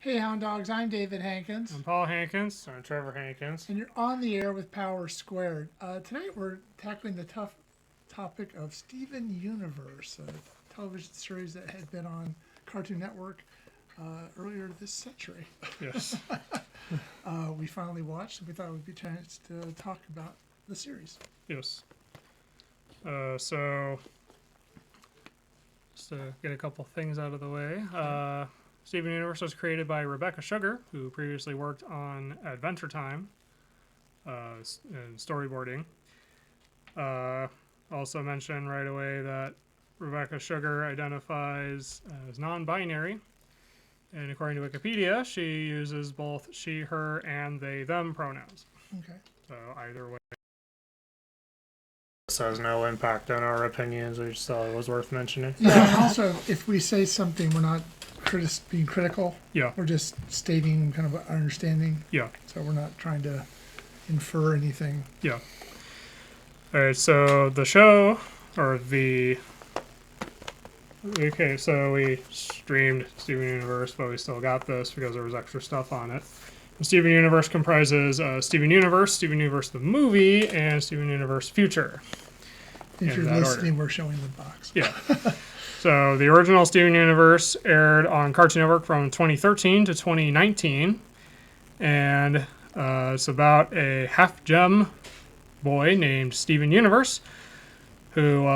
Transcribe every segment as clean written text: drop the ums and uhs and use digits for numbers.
Hey, Hound Dogs, I'm David Hankins. I'm Paul Hankins. I'm Trevor Hankins. And you're on the air with Power Squared. Tonight we're tackling the tough topic of Steven Universe, a television series that had been on Cartoon Network earlier this century. Yes. We finally watched, and we thought it would be a chance to talk about the series. Yes. So, just to get a couple things out of the way, Steven Universe was created by Rebecca Sugar, who previously worked on Adventure Time and storyboarding. Also mention right away that Rebecca Sugar identifies as non-binary, and according to Wikipedia, she uses both she, her, and they, them pronouns. Okay. So either way. This has no impact on our opinions. We just thought it was worth mentioning. Yeah, and also, if we say something, we're not being critical. Yeah. We're just stating kind of our understanding. Yeah. So we're not trying to infer anything. Yeah. All right, so the show, or the... Okay, so we streamed Steven Universe, but we still got this because there was extra stuff on it. And Steven Universe comprises Steven Universe the movie, and Steven Universe Future. If you're listening, we're showing the box. Yeah. So the original Steven Universe aired on Cartoon Network from 2013 to 2019, and it's about a half-gem boy named Steven Universe who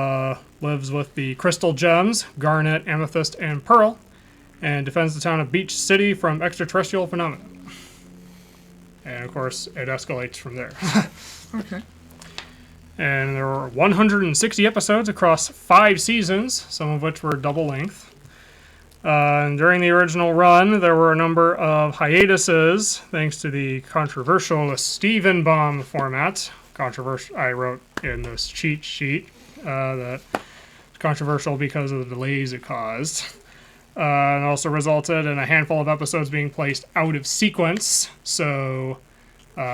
lives with the crystal gems, garnet, amethyst, and pearl, and defends the town of Beach City from extraterrestrial phenomena. And of course, it escalates from there. Okay. And there were 160 episodes across 5 seasons, some of which were double length. And during the original run, there were a number of hiatuses, thanks to the controversial Steven Bomb format. Controversial, I wrote in this cheat sheet that it's controversial because of the delays it caused. And also resulted in a handful of episodes being placed out of sequence. So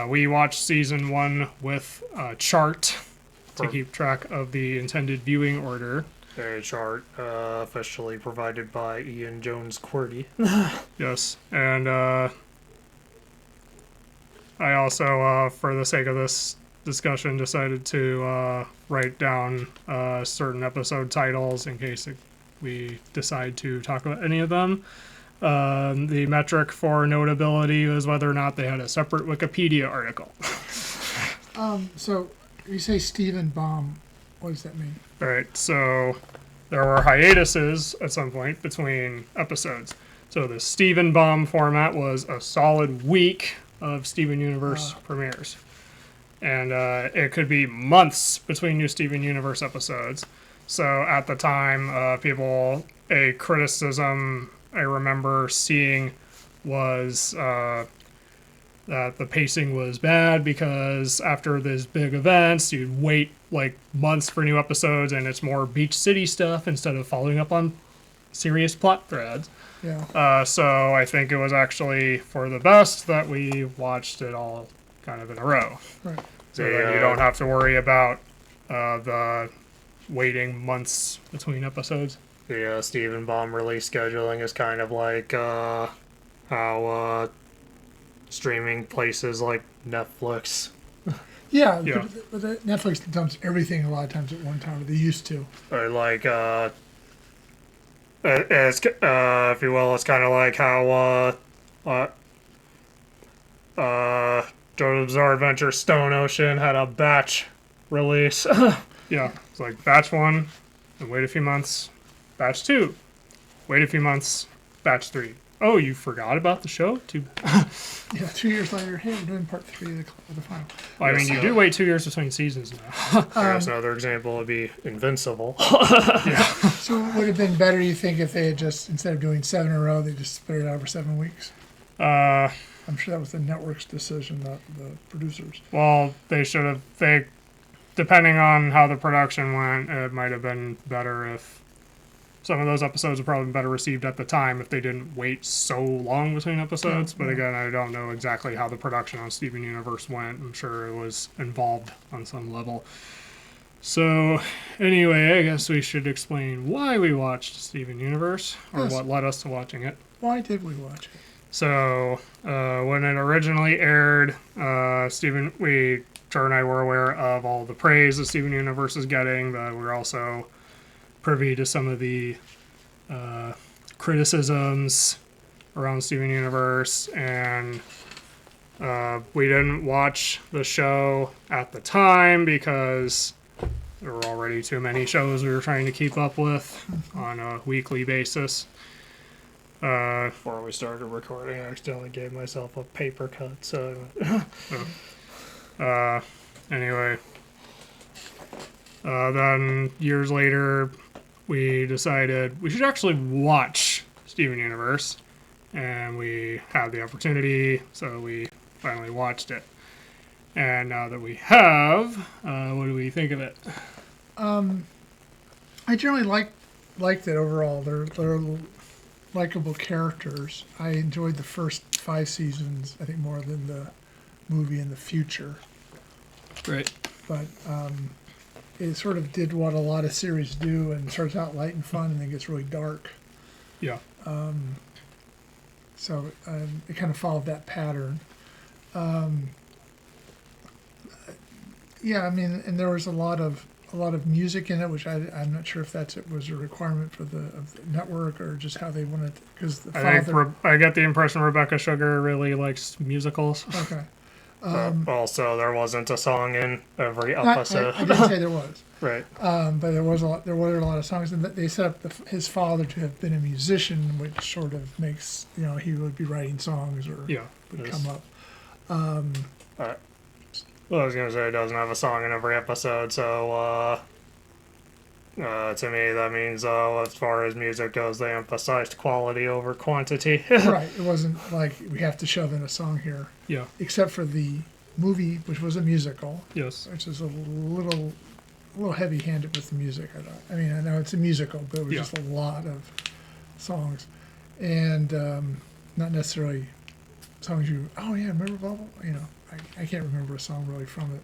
we watched season 1 with a chart to keep track of the intended viewing order. A chart officially provided by Ian Jones Qwerty. Yes, and I also, for the sake of this discussion, decided to write down certain episode titles in case we decide to talk about any of them. The metric for notability was whether or not they had a separate Wikipedia article. So you say Steven Bomb. What does that mean? All right, so there were hiatuses at some point between episodes. So the Steven Bomb format was a solid week of Steven Universe premieres. And it could be months between new Steven Universe episodes. So at the time, a criticism I remember seeing was that the pacing was bad because after these big events, you'd wait like months for new episodes, and it's more Beach City stuff instead of following up on serious plot threads. Yeah. So I think it was actually for the best that we watched it all kind of in a row. Right. So that you don't have to worry about the waiting months between episodes. The Steven Bomb release scheduling is kind of like how streaming places like Netflix. Yeah. Yeah. But Netflix dumps everything a lot of times at one time. Or they used to. Or like, it's, if you will, it's kind of like how JoJo's Bizarre Adventure Stone Ocean had a batch release. Yeah, it's like batch 1, and wait a few months. Batch 2, wait a few months. Batch 3. Oh, you forgot about the show? Yeah, 2 years later, hey, we're doing part 3 of the final. Well, I mean, you do wait 2 years between seasons now. There's another example would be Invincible. Yeah. So it would have been better, you think, if they had just, instead of doing 7 in a row, they just spread it out over 7 weeks? I'm sure that was the network's decision, not the producers. Well, they should have. Depending on how the production went, it might have been better if some of those episodes would probably been better received at the time if they didn't wait so long between episodes. But again, I don't know exactly how the production on Steven Universe went. I'm sure it was involved on some level. So, anyway, I guess we should explain why we watched Steven Universe, or Yes. what led us to watching it. Why did we watch it? So when it originally aired, Trevor and I were aware of all the praise that Steven Universe is getting, but we're also privy to some of the criticisms around Steven Universe, and we didn't watch the show at the time because there were already too many shows we were trying to keep up with on a weekly basis. Before we started recording, I accidentally gave myself a paper cut, so Anyway, then years later, we decided we should actually watch Steven Universe, and we had the opportunity, so we finally watched it. And now that we have, what do we think of it? I generally liked it overall. They're likable characters. I enjoyed the first 5 seasons, I think, more than the movie in the future. Right. But it sort of did what a lot of series do, and starts out light and fun, and then gets really dark. Yeah. So it kind of followed that pattern. Yeah, I mean, and there was a lot of music in it, which I'm not sure if was a requirement for the network or just how they wanted, because the father. I get the impression Rebecca Sugar really likes musicals. Okay. also there wasn't a song in every I episode. didn't say there was. Right. But there were a lot of songs, and they set up his father to have been a musician, which sort of makes, he would be writing songs or would come up. Well, I was gonna say it doesn't have a song in every episode, so to me that means as far as music goes, they emphasized quality over quantity. Right. It wasn't like we have to shove in a song here. Yeah. Except for the movie, which was a musical. Yes. Which is a little heavy-handed with the music. I mean, I know it's a musical, but it was just a lot of songs, and not necessarily songs remember blah, blah, I can't remember a song really from it.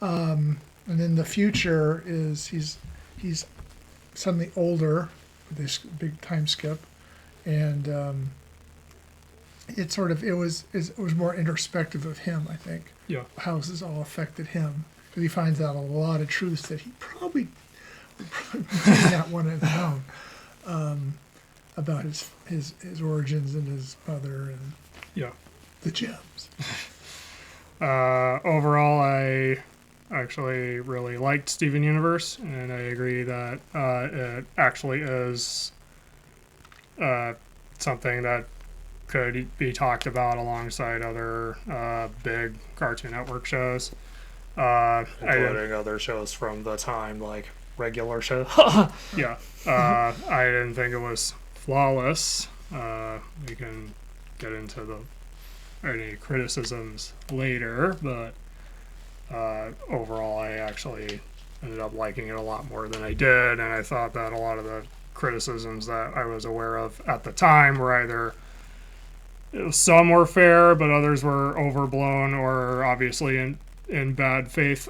And then the future is he's suddenly older, this big time skip, and it was more introspective of him, I think. Yeah. How this has all affected him, because he finds out a lot of truths that he probably did not want to have known about his origins and his mother and the gems. Overall, I actually really liked Steven Universe, and I agree that it actually is something that could be talked about alongside other big Cartoon Network shows. Including other shows from the time, like regular shows. Yeah. I didn't think it was flawless. We can get into any criticisms later, but overall I actually ended up liking it a lot more than I did, and I thought that a lot of the criticisms that I was aware of at the time were either some were fair, but others were overblown or obviously in bad faith.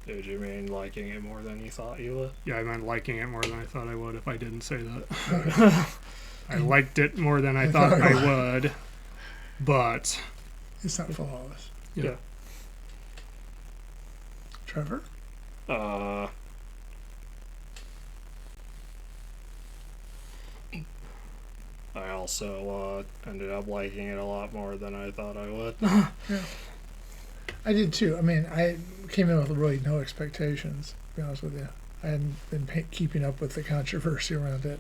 Did you mean liking it more than you thought you would? Yeah, I meant liking it more than I thought I would if I didn't say that. I liked it more than I thought I would, but It's not flawless. yeah. Trevor? I also ended up liking it a lot more than I thought I would. Yeah. I did too. I mean, I came in with really no expectations, to be honest with you. I hadn't been keeping up with the controversy around it.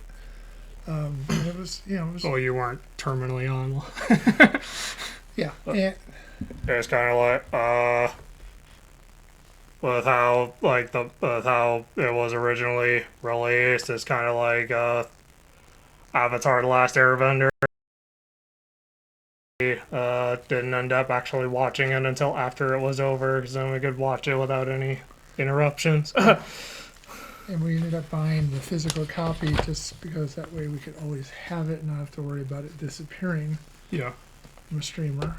And it was, Oh, you weren't terminally on. yeah. And, It's kind of like with how it was originally released. It's kind of like Avatar: The Last Airbender. Didn't end up actually watching it until after it was over, because then we could watch it without any interruptions. and we ended up buying the physical copy just because that way we could always have it and not have to worry about it disappearing Yeah. from a streamer.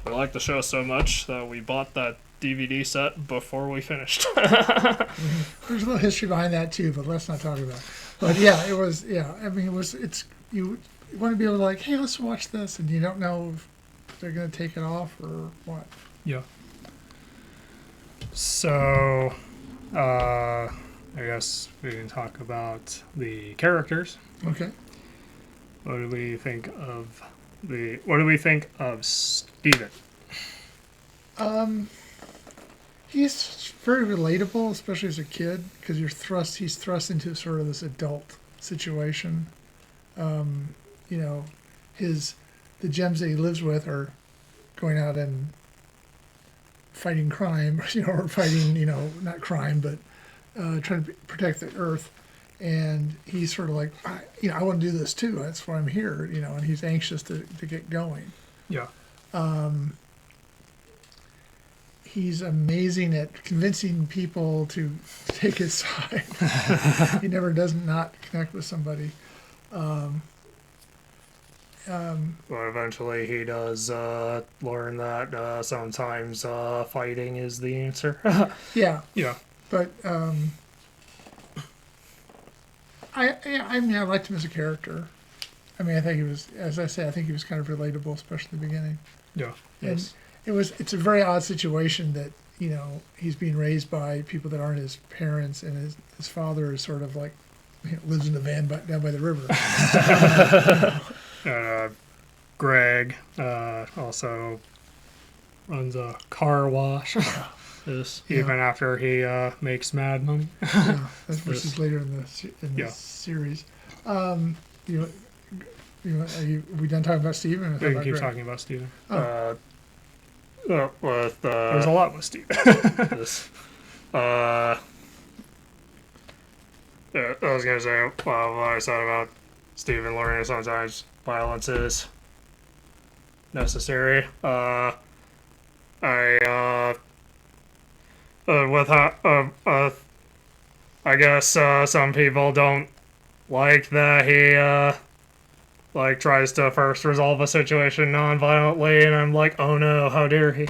We liked the show so much that we bought that DVD set before we finished. There's a little history behind that too, but let's not talk about it. But yeah, it was, I mean, it's you want to be able to like, hey, let's watch this, and you don't know if they're going to take it off or what. Yeah. So, I guess we can talk about the characters. Okay. What do we think of Steven? He's very relatable, especially as a kid, because he's thrust into sort of this adult situation. You know, the gems that he lives with are going out and fighting crime, or fighting, not crime, but trying to protect the earth. And he's sort of like, I want to do this too. That's why I'm here, and he's anxious to get going. Yeah. He's amazing at convincing people to take his side. He never does not connect with somebody. But eventually he does learn that sometimes fighting is the answer. Yeah, Yeah. but I mean, I liked him as a character. I mean, I think he was, as I say, I think he was kind of relatable, especially in the beginning. Yeah. And it's a very odd situation that, he's being raised by people that aren't his parents, and his father is sort of like, lives in a van down by the river. Greg also runs a car wash. Yes. Even after he makes mad money. Yeah, that's versus later in the series. Are we done talking about Steven? We can keep talking about Steven. With There's a lot with Steven. this, yeah, I was gonna say, what I said about Steven learning sometimes violence is necessary. I guess some people don't like that he tries to first resolve a situation non-violently, and I'm like, oh no, how dare he?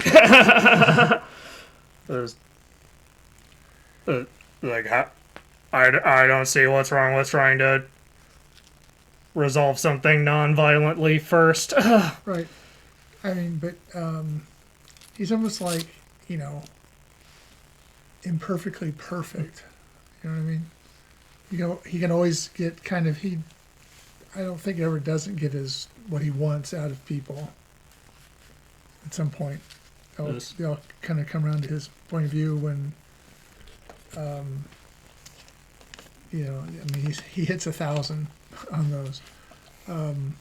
There's, I don't see what's wrong with trying to resolve something non-violently first. Right. I mean, but he's almost like, imperfectly perfect. You know what I mean? He can always get kind of, I don't think he ever doesn't get what he wants out of people. At some point, they all kind of come around to his point of view when, I mean, he hits 1,000 on those, and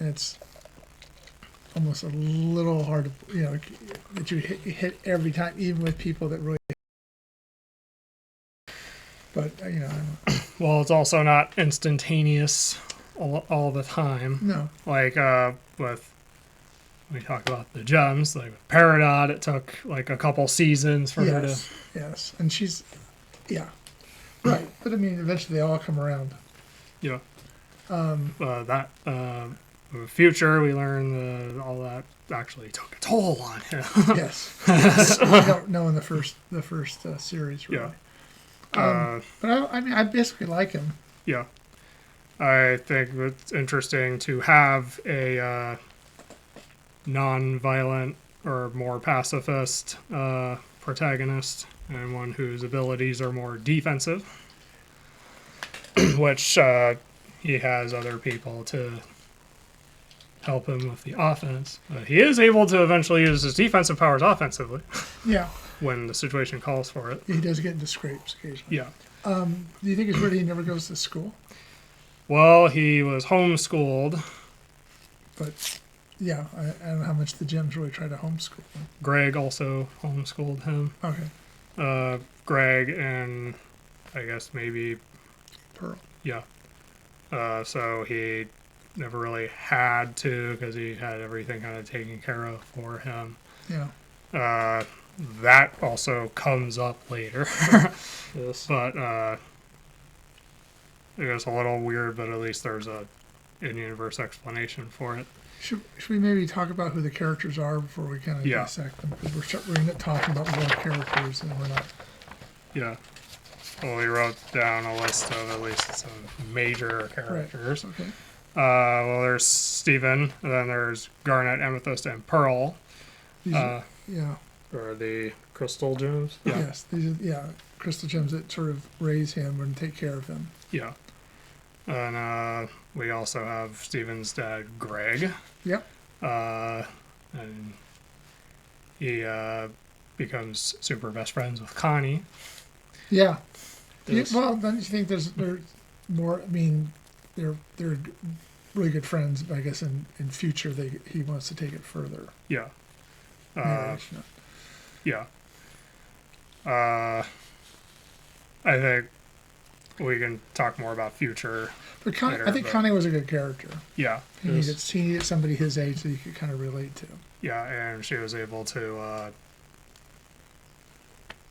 it's almost a little hard to, that you hit every time, even with people that really. But I don't know. Well, it's also not instantaneous all the time. No. Like with we talk about the gems, like with Peridot, it took like a couple seasons for her to. Yes, and she's, right. But I mean, eventually they all come around. Yeah. Future, we learn all that actually took a toll on him. Yes. We don't know in the first series, really. Yeah. But I mean, I basically like him. Yeah. I think it's interesting to have a non-violent or more pacifist protagonist, and one whose abilities are more defensive, which he has other people to help him with the offense. He is able to eventually use his defensive powers offensively. Yeah. When the situation calls for it. He does get into scrapes occasionally. Yeah. Do you think it's weird he never goes to school? Well, he was homeschooled. But, yeah, I don't know how much the gems really try to homeschool him. Greg also homeschooled him. Okay. Greg and I guess maybe Pearl. Yeah. So he never really had to, because he had everything kind of taken care of for him. Yeah. That also comes up later. Yes. But I guess a little weird, but at least there's a in-universe explanation for it. Should we maybe talk about who the characters are before we kind of dissect them? Because we're not talking about more characters, and we're not. Yeah. Well, we wrote down a list of at least some major characters. Right. Okay. Well, there's Steven, and then there's Garnet, Amethyst, and Pearl. These are, Or the crystal gems. Yeah. yes, these are crystal gems that sort of raise him and take care of him. Yeah. And we also have Steven's dad, Greg. Yep. And he becomes super best friends with Connie. Yeah. Yes. Well, don't you think there's more? I mean, they're really good friends. But I guess in future he wants to take it further. Yeah. Marriage, no. Yeah. I think we can talk more about future. But later, I think but- Connie was a good character. Yeah. He needed somebody his age that he could kind of relate to. Yeah, and she was able to,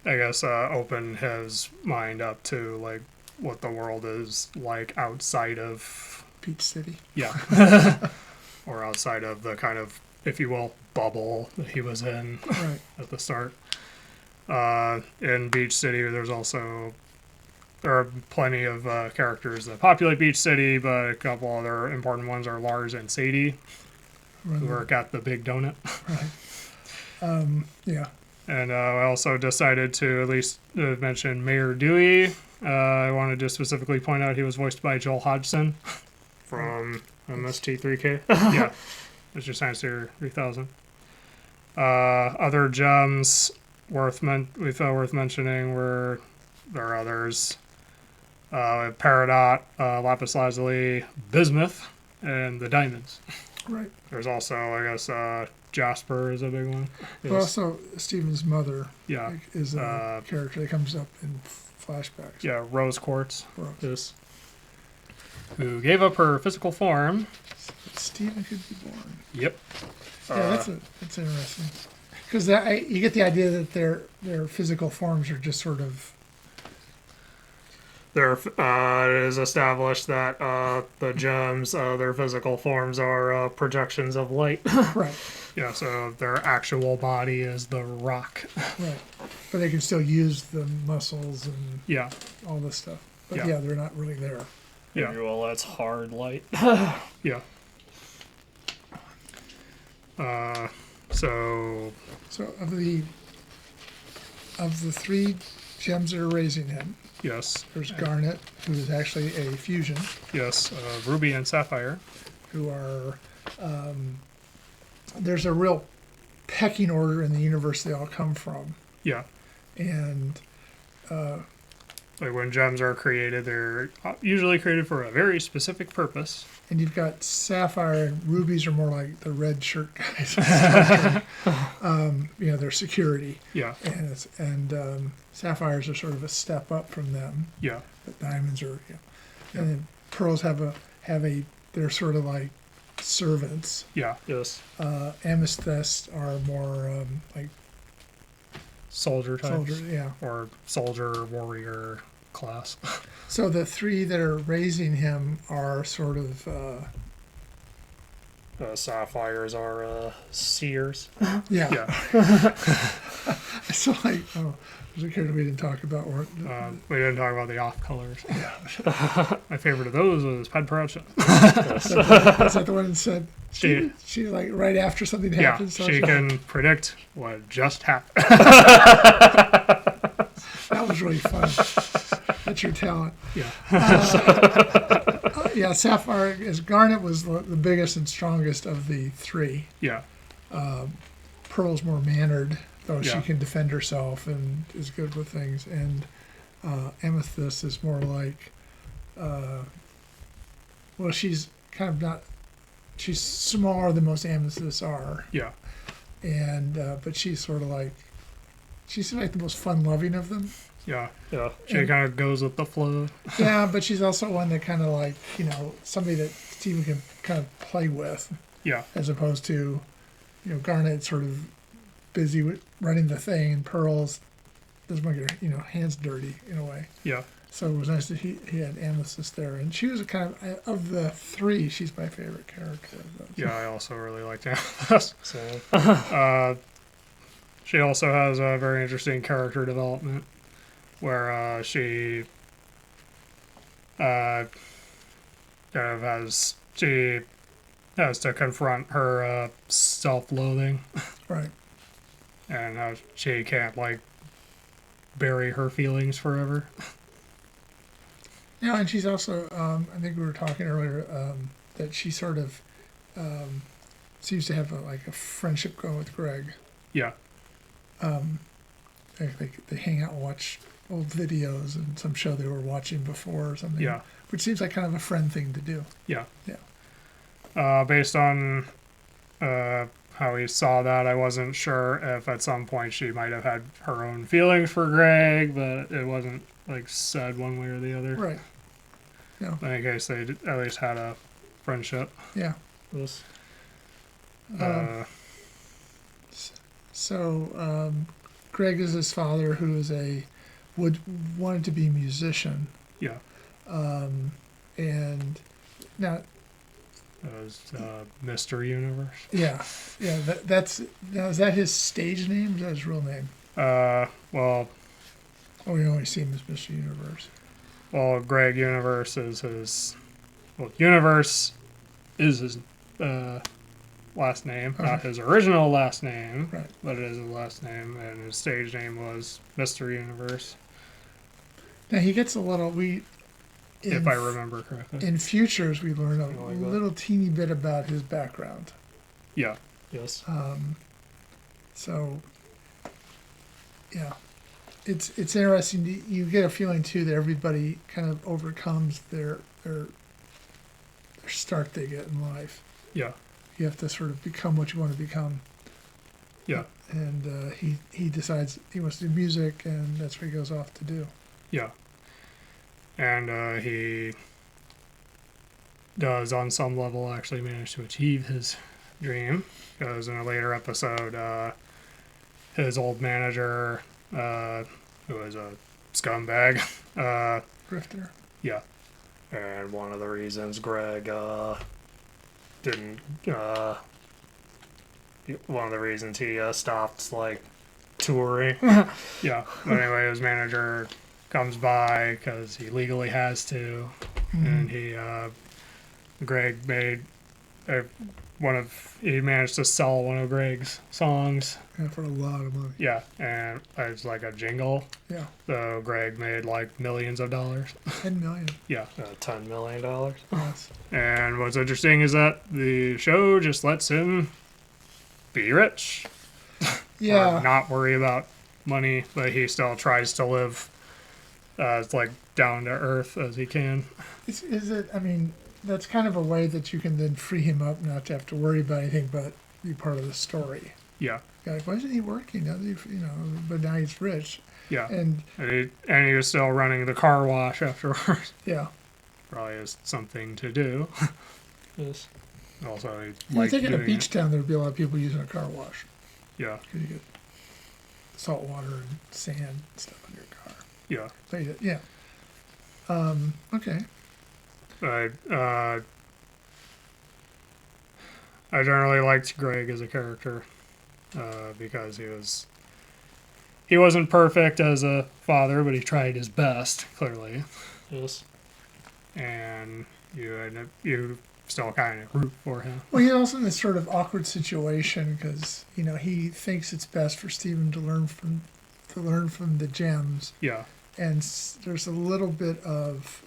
I guess, open his mind up to, like, what the world is like outside of, Peach City. yeah, or outside of the kind of, if you will, bubble that he was in Right. at the start. In Beach City, there are plenty of characters that populate Beach City, but a couple other important ones are Lars and Sadie, who work at the Big Donut. Right. Yeah. And I also decided to at least mention Mayor Dewey. I wanted to specifically point out he was voiced by Joel Hodgson from MST3K. Yeah, Mr. Science Theater 3000. Other gems we felt worth mentioning were there are others. Peridot, Lapis Lazuli, Bismuth, and the diamonds. Right. There's also, I guess, Jasper is a big one. But also, Stephen's mother Yeah. is a character that comes up in flashbacks. Yeah, Rose Quartz. Rose. Yes. Who gave up her physical form. Stephen could be born. Yep. Yeah, that's interesting. Because you get the idea that their physical forms are just sort of It is established that the gems, their physical forms are projections of light. right, Yeah, so their actual body is the rock. right. But they can still use the muscles and Yeah. all this stuff. But Yeah. yeah, they're not really there. Yeah. Well, that's hard light. Yeah. So So of the three gems that are raising him, yes, there's Garnet, who is actually a fusion, yes, Ruby and Sapphire. who are there's a real pecking order in the universe they all come from, Yeah. and Like when gems are created, they're usually created for a very specific purpose. you've got Sapphire and Rubies are more like the red shirt guys. They're security, Yeah. and Sapphires are sort of a step up from them. Yeah. But Diamonds are, and then Pearls they're sort of like servants. Yeah. Yes. Amethysts are more like Soldier types. soldiers, yeah. Or soldier warrior class. So the three that are raising him are sort of Sapphires are seers. yeah. Yeah. So like there's a character we didn't talk about. We didn't talk about the off colors. My favorite of those was Ped Production. Is that the one that said She- she like right after something Yeah, happens? so she can predict what just happened. That was really fun. That's your talent. Yeah. Yeah, Sapphire Garnet was the biggest and strongest of the three. Yeah. Pearl's more mannered, though Yeah. she can defend herself and is good with things. And Amethyst is more like, she's kind of not. She's smaller than most amethysts are, Yeah. and but she's sort of like, she's like the most fun-loving of them. Yeah. Yeah. She And- kind of goes with the flow. Yeah, but she's also one that kind of like, somebody that Steven can kind of play with, Yeah. as opposed to, Garnet sort of busy with running the thing, and Pearls doesn't want to get her, hands dirty in a way. Yeah. So it was nice that he had Amethyst there, and she was kind of the three, she's my favorite character. Yeah, I also really liked Amethyst. So She also has a very interesting character development where she kind of has she has to confront her self-loathing Right. and how she can't like bury her feelings forever. Yeah, and she's also, I think we were talking earlier, that she sort of seems to have like a friendship going with Greg. Yeah, They hang out and watch old videos and some show they were watching before or something. yeah, Which seems like kind of a friend thing to do. yeah. Yeah. Based on how he saw that, I wasn't sure if at some point she might have had her own feelings for Greg, but it wasn't like said one way or the other. Right. Yeah. In any case, they at least had a friendship. Yeah. Yes. Uh, So Greg is his father, who is wanted to be a musician, yeah, and now it was Mr. Universe. yeah, that's now is that his stage name? Is that his real name? Well, Oh, we only see him as Mr. Universe. Greg Universe is his. Well, Universe is his last name, not Okay. his original last name, Right. but it is his last name, and his stage name was Mr. Universe, Now he gets a little if I remember correctly. In futures, we learn a like that. little teeny bit about his background. Yeah, Yes. So, yeah, it's interesting. You get a feeling too that everybody kind of overcomes their start they get in life. yeah, You have to sort of become what you want to become. yeah, And he decides he wants to do music, and that's what he goes off to do. yeah. And he does, on some level, actually manage to achieve his dream, because in a later episode, his old manager, who was a scumbag, Grifter. yeah, And one of the reasons Greg didn't one of the reasons he stopped like touring. yeah. But anyway, his manager comes by because he legally has to, Mm-hmm. and Greg made he managed to sell one of Greg's songs. Yeah, for a lot of money. Yeah, and it's like a jingle. Yeah, So Greg made like millions of dollars. 10 million. Yeah. $10 million. Yes. And what's interesting is that the show just lets him be rich. Yeah. Or not worry about money, but he still tries to live as like down to earth as he can. Is it? I mean, that's kind of a way that you can then free him up, not to have to worry about anything, but be part of the story. Yeah. Like, why isn't he working? Doesn't he, but now he's rich, Yeah. and And he was still running the car wash afterwards. yeah. Probably has something to do. Yes. Also, he You liked think in a doing beach it. town there'd be a lot of people using a car wash Yeah. because you get salt water and sand and stuff on your car. Yeah. So yeah. Okay. I generally liked Greg as a character because he wasn't perfect as a father, but he tried his best, clearly, Yes. and you still kind of root for him. Well, he's also in this sort of awkward situation because he thinks it's best for Stephen to learn from the gems, Yeah, and there's a little bit of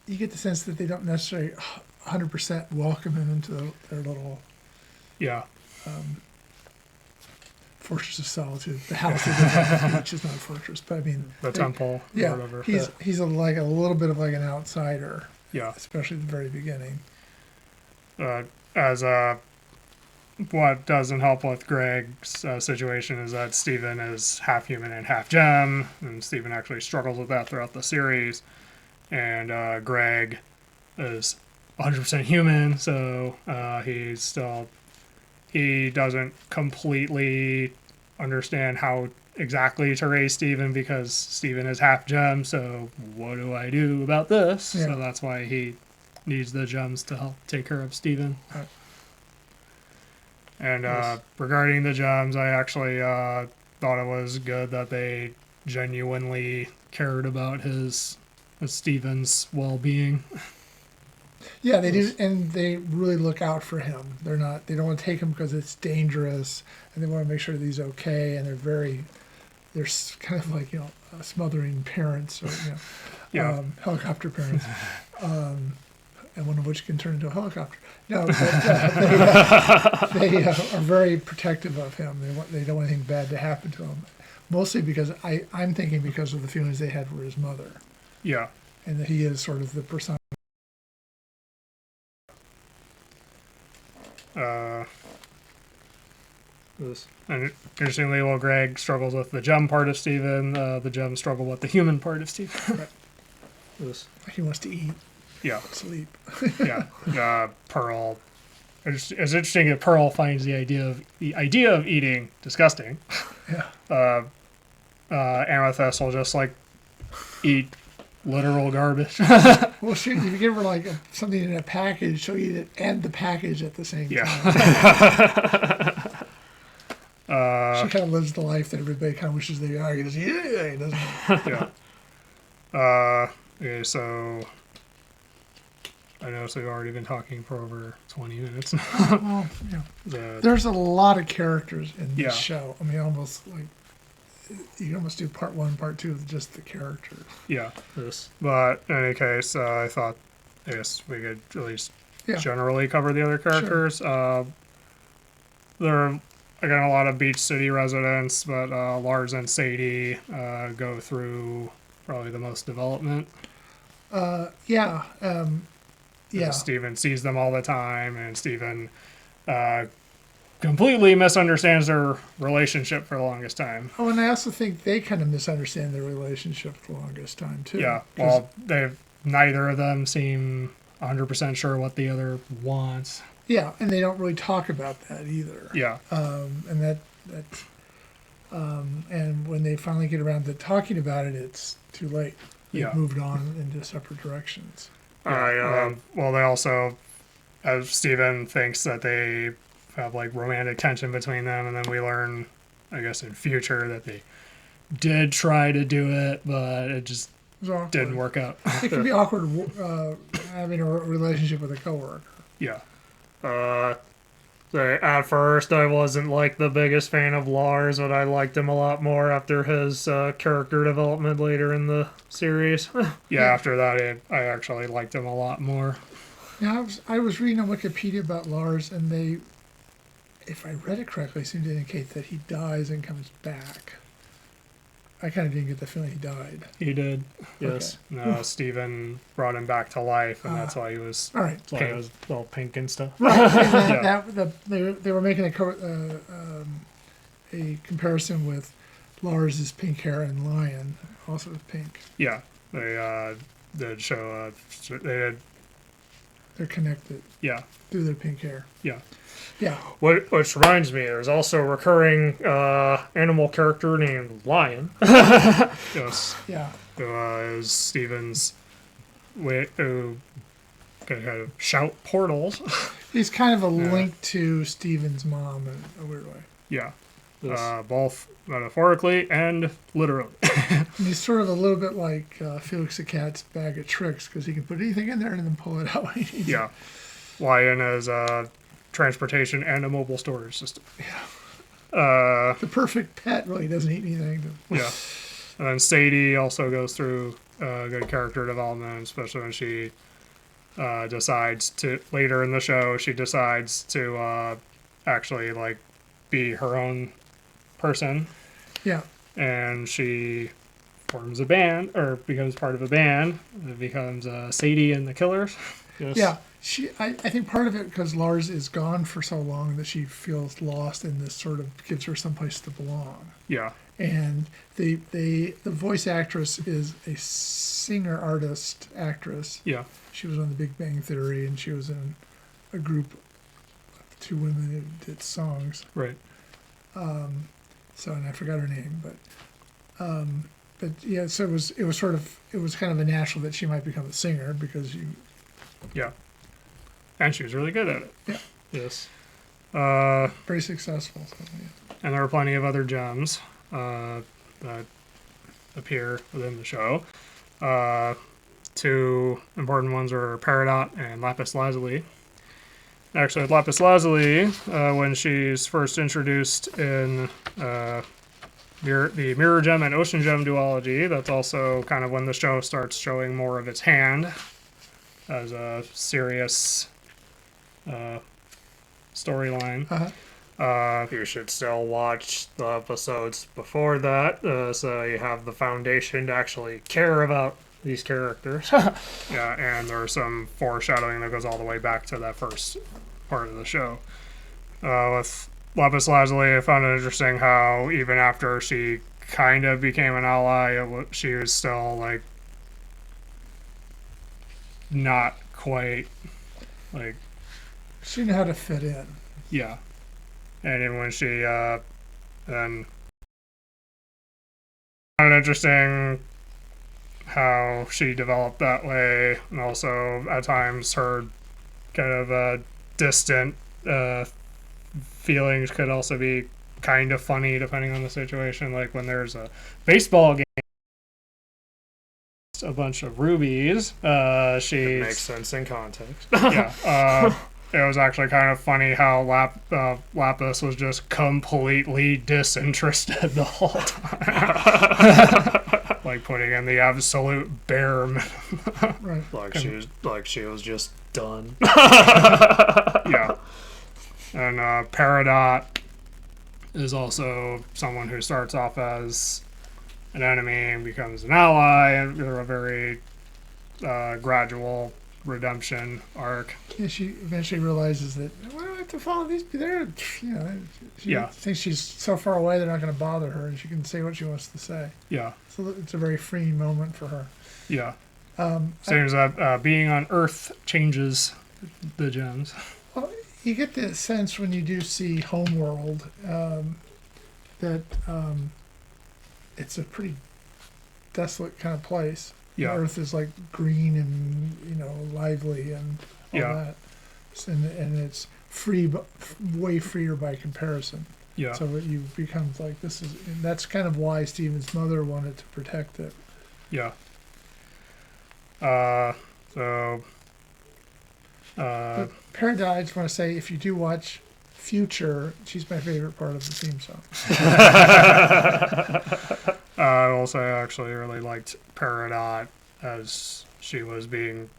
you get the sense that they don't necessarily 100% welcome him into their little yeah, fortress of solitude. The house they live on the beach is not a fortress, but I mean, the temple, yeah, or whatever. he's like a little bit of like an outsider, Yeah, especially at the very beginning. as what doesn't help with Greg's situation is that Steven is half human and half gem, and Steven actually struggles with that throughout the series. And Greg is 100% human, so he doesn't completely understand how exactly to raise Steven because Steven is half gem, so what do I do about this? Yeah. So that's why he needs the gems to help take care of Steven. Right. And Yes. regarding the gems, I actually thought it was good that they genuinely cared about his Stephen's well-being. Yeah, they do, and they really look out for him. They don't want to take him because it's dangerous, and they want to make sure that he's okay. And they're kind of like smothering parents, or Yeah. helicopter parents, and one of which can turn into a helicopter. No, but they are very protective of him. They don't want anything bad to happen to him. Mostly because I'm thinking because of the feelings they had for his mother, Yeah. and that he is sort of the person. And interestingly, while Greg struggles with the gem part of Stephen, the gems struggle with the human part of Stephen. Right. This. He wants to eat, Yeah. sleep. Yeah. Pearl. It's interesting that Pearl finds the idea of eating disgusting. Yeah. Amethyst will just like eat literal garbage. Well, if you give her like something in a package, she'll eat it and the package at the same Yeah. time. She kind of lives the life that everybody kind of wishes they are. He doesn't. Yeah, he doesn't. Yeah. Okay, so I know we've already been talking for over 20 minutes. Well, there's a lot of characters in this Yeah. show. I mean, almost like you can almost do part one, part two of just the characters. Yeah. But in any case, I thought, I guess we could at least Yeah. generally cover the other characters. There are, again, a lot of Beach City residents, but Lars and Sadie go through probably the most development. Yeah. Steven sees them all the time, and Steven completely misunderstands their relationship for the longest time. Oh, and I also think they kind of misunderstand their relationship for the longest time too. Yeah, well, neither of them seem 100% sure what the other wants. Yeah, and they don't really talk about that either. Yeah. And when they finally get around to talking about it, it's too late. They've Yeah. moved on into separate directions. Well, they also, as Steven thinks that they have like romantic tension between them, and then we learn, I guess, in future that they did try to do it, but it just It was awkward. didn't work out. It can be awkward having a relationship with a coworker. Yeah. At first, I wasn't like the biggest fan of Lars, but I liked him a lot more after his character development later in the series. Yeah, after that, I actually liked him a lot more. Now, I was reading on Wikipedia about Lars, and they, if I read it correctly, seem to indicate that he dies and comes back. I kind of didn't get the feeling he died. He did. Yes. No, Steven brought him back to life, and that's why he was. All right. That's why he was all pink and stuff. Right. And Yeah. they were making a comparison with Lars's pink hair and Lion, also pink. Yeah, they did show. They did. They're connected Yeah. through their pink hair. Yeah. Yeah. Which reminds me, there's also a recurring animal character named Lion. Yes. Yeah. Who is Steven's way who can kind of shout portals. He's kind of a link to Steven's mom in a weird way. Yeah. Both metaphorically and literally. And he's sort of a little bit like Felix the Cat's bag of tricks because he can put anything in there and then pull it out when he needs it. Yeah. Lion is transportation and a mobile storage system. The perfect pet really doesn't eat anything. Yeah. And then Sadie also goes through good character development, especially when she decides to, later in the show, she decides to actually like be her own person. Yeah. And she forms a band, or becomes part of a band. It becomes Sadie and the Killers. Yes. Yeah. I think part of it because Lars is gone for so long that she feels lost, and this sort of gives her someplace to belong. Yeah. And the voice actress is a singer artist actress. Yeah. She was on The Big Bang Theory, and she was in a group of two women who did songs. Right. So, and I forgot her name, but yeah. So it was kind of a natural that she might become a singer because you. Yeah. And she was really good at it. Yeah. Yes. Very successful. So, yeah. And there are plenty of other gems that appear within the show. two important ones are Peridot and Lapis Lazuli. Actually, Lapis Lazuli, when she's first introduced in the Mirror Gem and Ocean Gem duology, that's also kind of when the show starts showing more of its hand as a serious storyline. You should still watch the episodes before that, so you have the foundation to actually care about these characters. Yeah, and there's some foreshadowing that goes all the way back to that first part of the show. With Lapis Lazuli, I found it interesting how even after she kind of became an ally, she was still like not quite like She knew how to fit in. yeah. And then when she then found it interesting how she developed that way, and also at times her kind of distant feelings could also be kind of funny depending on the situation. Like when there's a baseball game, a bunch of rubies. It makes sense in context. Yeah. It was actually kind of funny how Lapis was just completely disinterested the whole time. Like putting in the absolute bare minimum. Right. Like she was just done. Yeah. And Peridot is also someone who starts off as an enemy and becomes an ally, and they're a very gradual redemption arc. Yeah, she eventually realizes that, why do I have to follow these people? They're, she Yeah. thinks she's so far away they're not going to bother her, and she can say what she wants to say. Yeah. So it's a very freeing moment for her. Yeah. Seems that being on Earth changes the gems. Well, you get the sense when you do see Homeworld that it's a pretty desolate kind of place. Yeah. The Earth is like green and lively and all Yeah. that, and it's free, but way freer by comparison. Yeah. So you become like this is, and that's kind of why Stephen's mother wanted to protect it. Yeah. So. But Paradise, I just want to say, if you do watch Future, she's my favorite part of the theme song. I also actually really liked Peridot as she was an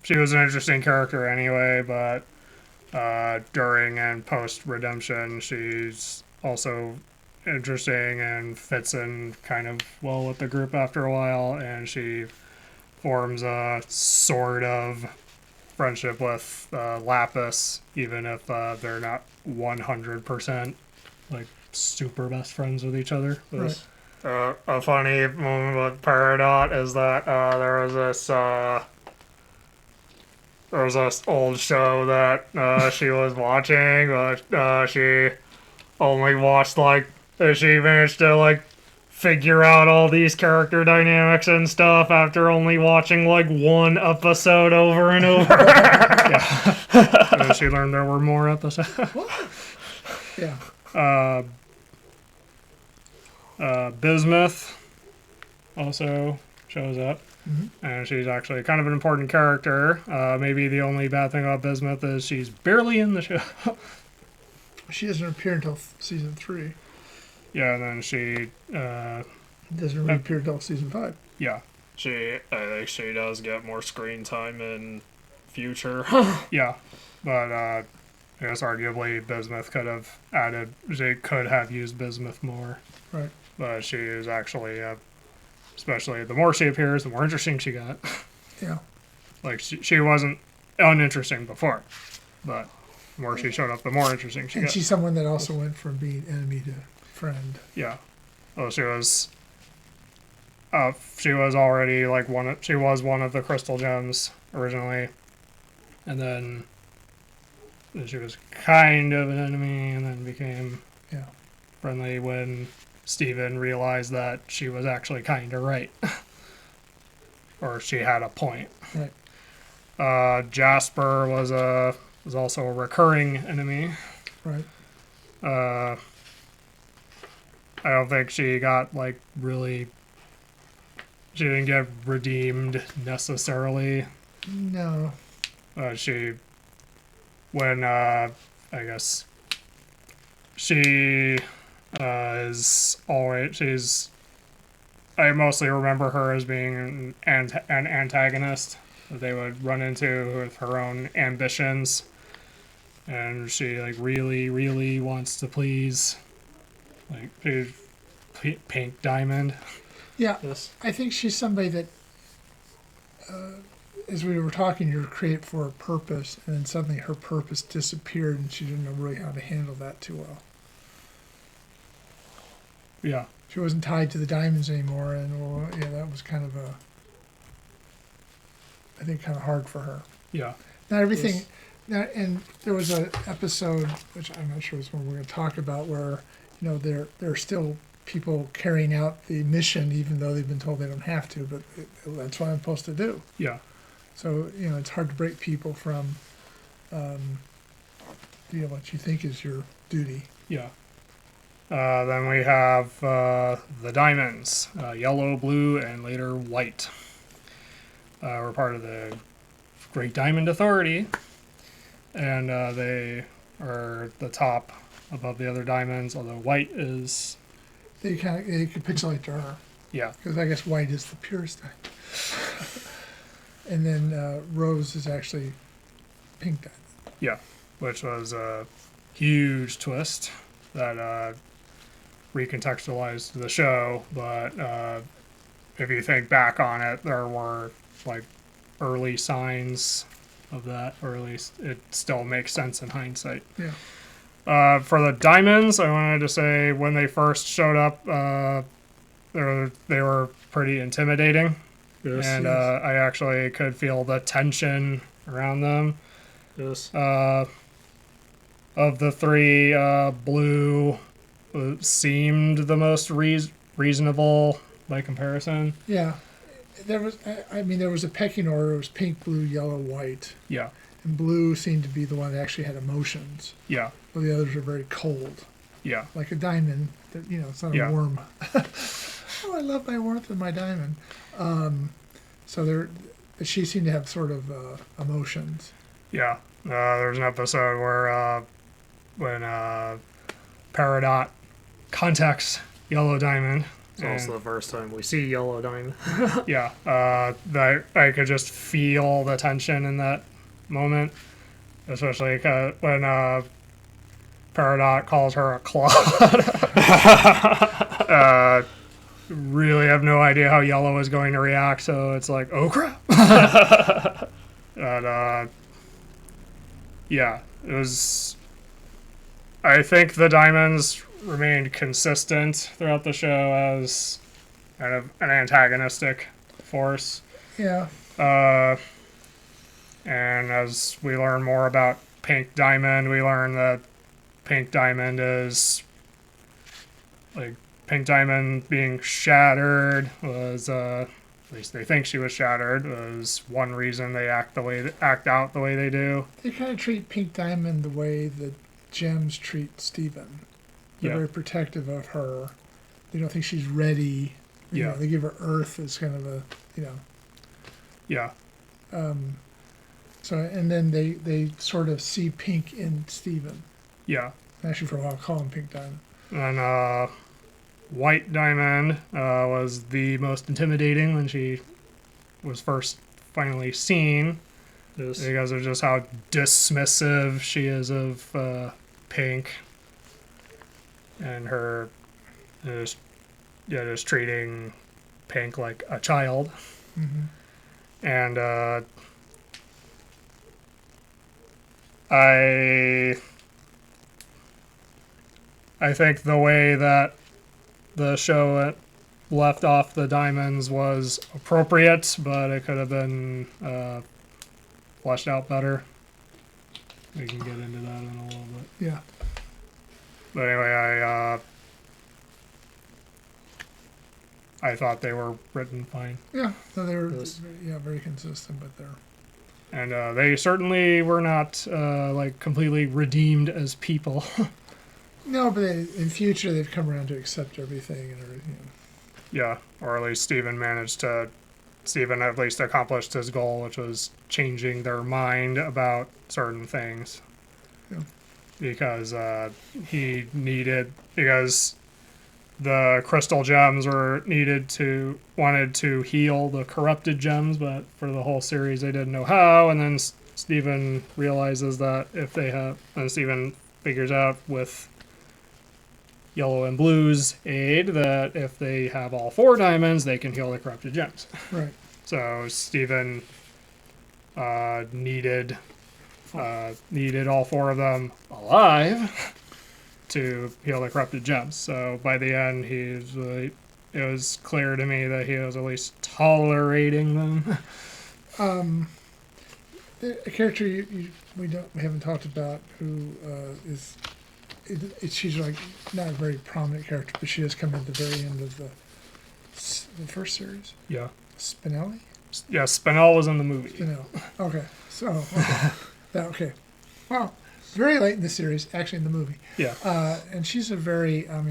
interesting character anyway, but during and post redemption, she's also interesting and fits in kind of well with the group after a while, and she forms a sort of friendship with Lapis, even if they're not 100% like super best friends with each other. Right. A funny moment with Peridot is that there was this old show that she was watching, but she only watched she managed to figure out all these character dynamics and stuff after only watching one episode over and over. Yeah. And she learned there were more episodes. Yeah. Bismuth also shows up, and she's actually kind of an important character. Maybe the only bad thing about Bismuth is she's barely in the show. She doesn't appear until season 3. Yeah, and then she Doesn't reappear until season 5. yeah. I think she does get more screen time in Future. Yeah, but I guess arguably Bismuth they could have used Bismuth more. Right. But she is actually, especially the more she appears, the more interesting she got. Yeah. Like, she wasn't uninteresting before, but the more she showed up, the more interesting she And got. she's someone that also went from being enemy to friend. Yeah. Well, she was already she was one of the crystal gems originally, and then she was kind of an enemy, and then became friendly when Steven realized that she was actually kind of right, or she had a point. Right. Jasper was also a recurring enemy. Right. I don't think she got really she didn't get redeemed necessarily. No. When I guess she is always she's. I mostly remember her as being an antagonist that they would run into with her own ambitions, and she like really wants to please, like Pink Diamond. Yeah, Yes. I think she's somebody that, as we were talking, you're created for a purpose, and then suddenly her purpose disappeared, and she didn't know really how to handle that too well. Yeah. She wasn't tied to the diamonds anymore, and well, yeah, that was kind of I think, kind of hard for her. Yeah. Not everything. Yes. Now, and there was an episode, which I'm not sure is one we're going to talk about, where there are still people carrying out the mission, even though they've been told they don't have to. But that's what I'm supposed to do. Yeah. So it's hard to break people from, what you think is your duty. Yeah. Then we have the diamonds, yellow, blue, and later white. We're part of the Great Diamond Authority, and they are the top above the other diamonds, although white is... They capitulate to her, Yeah. because I guess white is the purest diamond. And then rose is actually pink diamond. Yeah, which was a huge twist that recontextualized the show, but if you think back on it, there were like early signs of that, or at least it still makes sense in hindsight. Yeah. For the diamonds, I wanted to say when they first showed up, they were pretty intimidating. Yes. And Yes. I actually could feel the tension around them. Yes. Of the three, blue seemed the most reasonable by comparison. Yeah. There was a pecking order. It was pink, blue, yellow, white. Yeah, And blue seemed to be the one that actually had emotions. yeah, But the others are very cold. yeah, Like a diamond, that it's not Yeah. a warm. Oh, I love my warmth of my diamond. She seemed to have sort of emotions. yeah. There's an episode where when Peridot contacts Yellow Diamond. It's also the first time we see Yellow Diamond. Yeah, that I could just feel the tension in that moment, especially when Peridot calls her a clod. Really have no idea how Yellow is going to react, so it's like, oh crap. And yeah, it was. I think the diamonds remained consistent throughout the show as kind of an antagonistic force. Yeah. And as we learn more about Pink Diamond, we learn that Pink Diamond is Pink Diamond being shattered was at least they think she was shattered was one reason they act out the way they do. They kind of treat Pink Diamond the way the gems treat Steven. They're Yeah. very protective of her. They don't think she's ready. Yeah. They give her Earth as kind of a, Yeah. So, and then they sort of see pink in Steven. Yeah. Actually, for a while, call him Pink Diamond. And White Diamond was the most intimidating when she was first finally seen. Yes. Because of just how dismissive she is of Pink. And her just treating Pink like a child. Mm-hmm. And I think the way that the show left off the diamonds was appropriate, but it could have been fleshed out better. We can get into that in a little bit. Yeah. But anyway, I thought they were written fine. Yeah. So they were, Yes. very consistent, but they're. And they certainly were not completely redeemed as people. No, but in future they've come around to accept everything and everything. Yeah, or at least Steven at least accomplished his goal, which was changing their mind about certain things. Yeah. Because because the crystal gems wanted to heal the corrupted gems, but for the whole series they didn't know how. And then Steven realizes that Steven figures out with Yellow and Blue's aid that if they have all 4 diamonds, they can heal the corrupted gems. Right. So Steven needed all 4 of them alive to heal the corrupted gems. So by the end, it was clear to me that he was at least tolerating them. A character we haven't talked about who she's like not a very prominent character, but she does come at the very end of the first series. Yeah. Spinelli. Yeah, Spinell was in the movie. Spinell. Okay. So okay. Well, very late in the series, actually in the movie. Yeah. And she's a very, I'll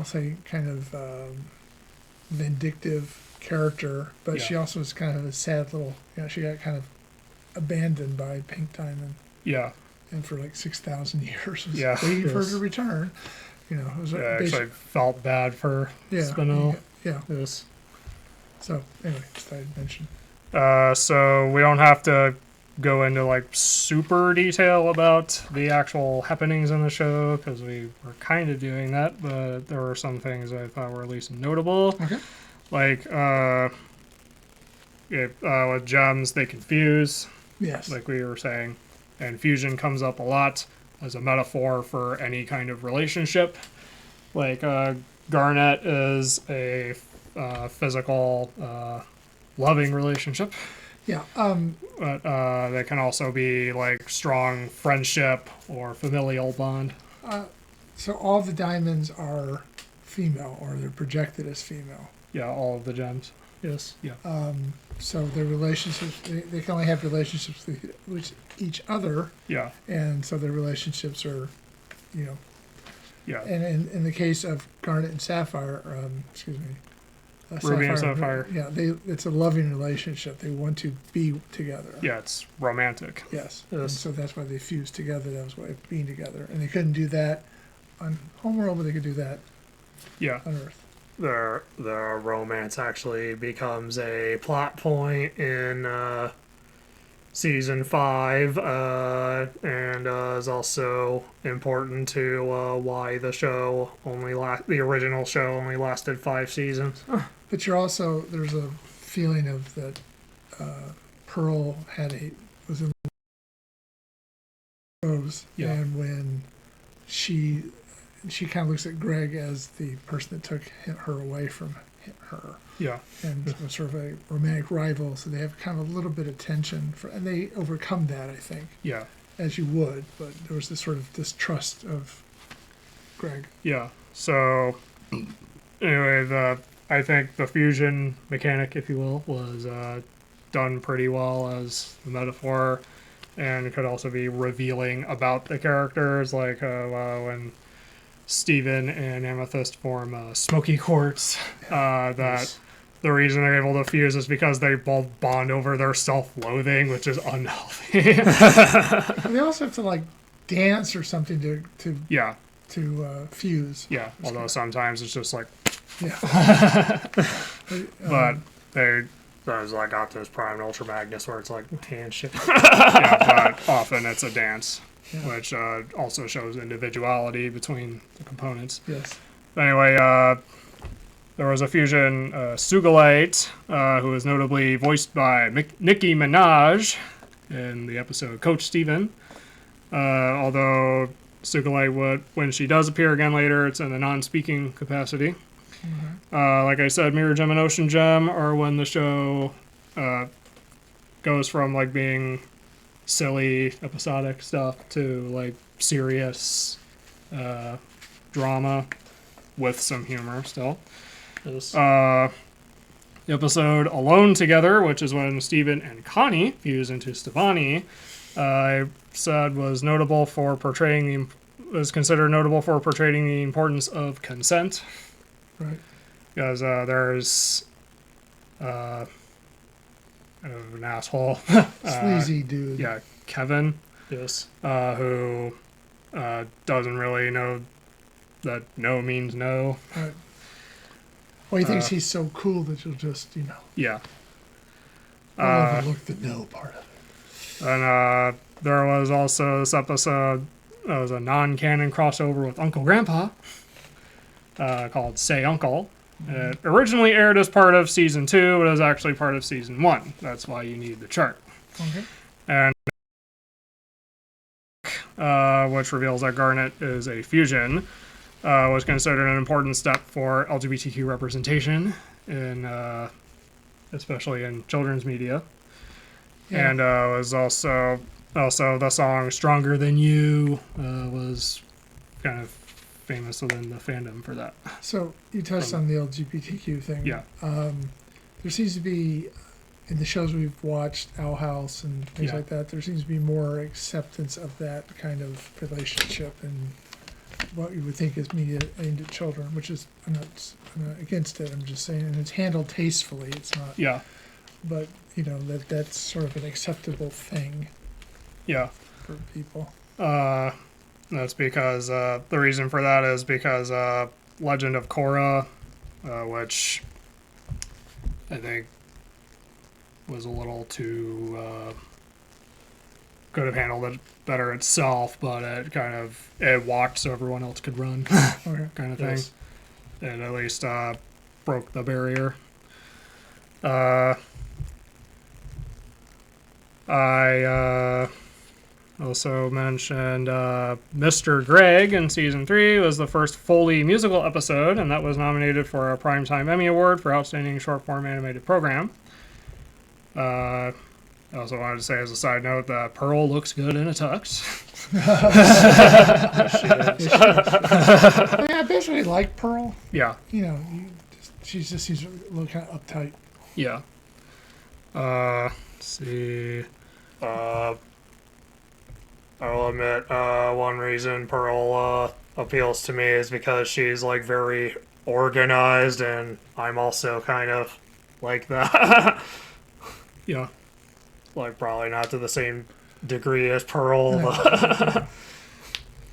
say, kind of vindictive character, but she also is kind of a sad little. She got kind of abandoned by Pink Diamond. Yeah. And for like 6,000 years, was waiting for her to return. It was I actually felt bad for Spinell. Yeah. Yes. So anyway, just thought I'd mention. So we don't have to go into like super detail about the actual happenings in the show because we were kind of doing that, but there were some things I thought were at least notable. Okay. Like with gems, they can fuse. Yes. Like we were saying, and fusion comes up a lot as a metaphor for any kind of relationship. Like Garnet is a physical, loving relationship. Yeah. But they can also be like strong friendship or familial bond. So all the diamonds are female, or they're projected as female. Yeah, all of the gems. Yes. Yeah. So their relationships, they can only have relationships with each other. Yeah. And so their relationships are, Yeah. And in the case of Garnet and Sapphire, Ruby and Sapphire. Yeah, it's a loving relationship. They want to be together. Yeah, it's romantic. Yes. Yes. And so that's why they fused together. That was why being together. And they couldn't do that on Homeworld, but they could do that on Earth. Their romance actually becomes a plot point in season 5, and is also important to why the original show only lasted 5 seasons. But there's a feeling of that Pearl was in Rose, and when she kind of looks at Greg as the person that took her away from her. Yeah. And was sort of a romantic rival, so they have kind of a little bit of tension, and they overcome that, I think. Yeah. As you would, but there was this sort of distrust of Greg. Yeah. So, anyway, I think the fusion mechanic, if you will, was done pretty well as the metaphor, and it could also be revealing about the characters, like when Steven and Amethyst form Smoky Quartz. That the reason they're able to fuse is because they both bond over their self-loathing, which is unhealthy. They also have to dance or something to fuse. Yeah, although sometimes it's just like. Yeah. But they. There's like Optimus Prime and Ultra Magnus where it's like handshake. Yeah, but often it's a dance. Yeah. Which also shows individuality between the components. Yes. Anyway, there was a fusion, Sugalite, who is notably voiced by Nicki Minaj in the episode Coach Steven. Although Sugalite when she does appear again later, it's in a non-speaking capacity. Mm-hmm. Like I said, Mirror Gem and Ocean Gem are when the show goes from being silly episodic stuff to serious drama with some humor still. Yes. The episode Alone Together, which is when Steven and Connie fuse into Stefani, I said was considered notable for portraying the importance of consent Right. Because there's an asshole. Sleazy dude. Yeah, Kevin, Yes. who doesn't really know that no means no. Right. Well, he thinks he's so cool that you'll just, Yeah. overlook the no part of it. And there was also this episode that was a non-canon crossover with Uncle Grandpa called Say Uncle. It originally aired as part of season 2, but it was actually part of season 1. That's why you need the chart. Okay. And which reveals that Garnet is a fusion, was considered an important step for LGBTQ representation in, especially in children's media. Yeah. And was also the song "Stronger Than You" was kind of famous within the fandom for that. So you touched on the LGBTQ thing. Yeah. There seems to be, in the shows we've watched, Owl House and things Yeah. like that, there seems to be more acceptance of that kind of relationship and what you would think is media aimed at children, which is, I'm not against it, I'm just saying, and it's handled tastefully, it's not, Yeah, but, that's sort of an acceptable thing yeah. for people. That's because the reason for that is because Legend of Korra, which I think was a little too could have handled it better itself, but it walked so everyone else could run, Okay. kind of thing. Yes. And at least broke the barrier. I also mentioned Mr. Greg in season 3 was the first fully musical episode, and that was nominated for a Primetime Emmy Award for Outstanding Short Form Animated Program. I also wanted to say as a side note that Pearl looks good in a tux. I basically like Pearl. Yeah, She just seems a little kind of uptight. yeah. Let's see. I'll admit, one reason Pearl appeals to me is because she's like very organized, and I'm also kind of like that. Yeah. Like probably not to the same degree as Pearl, but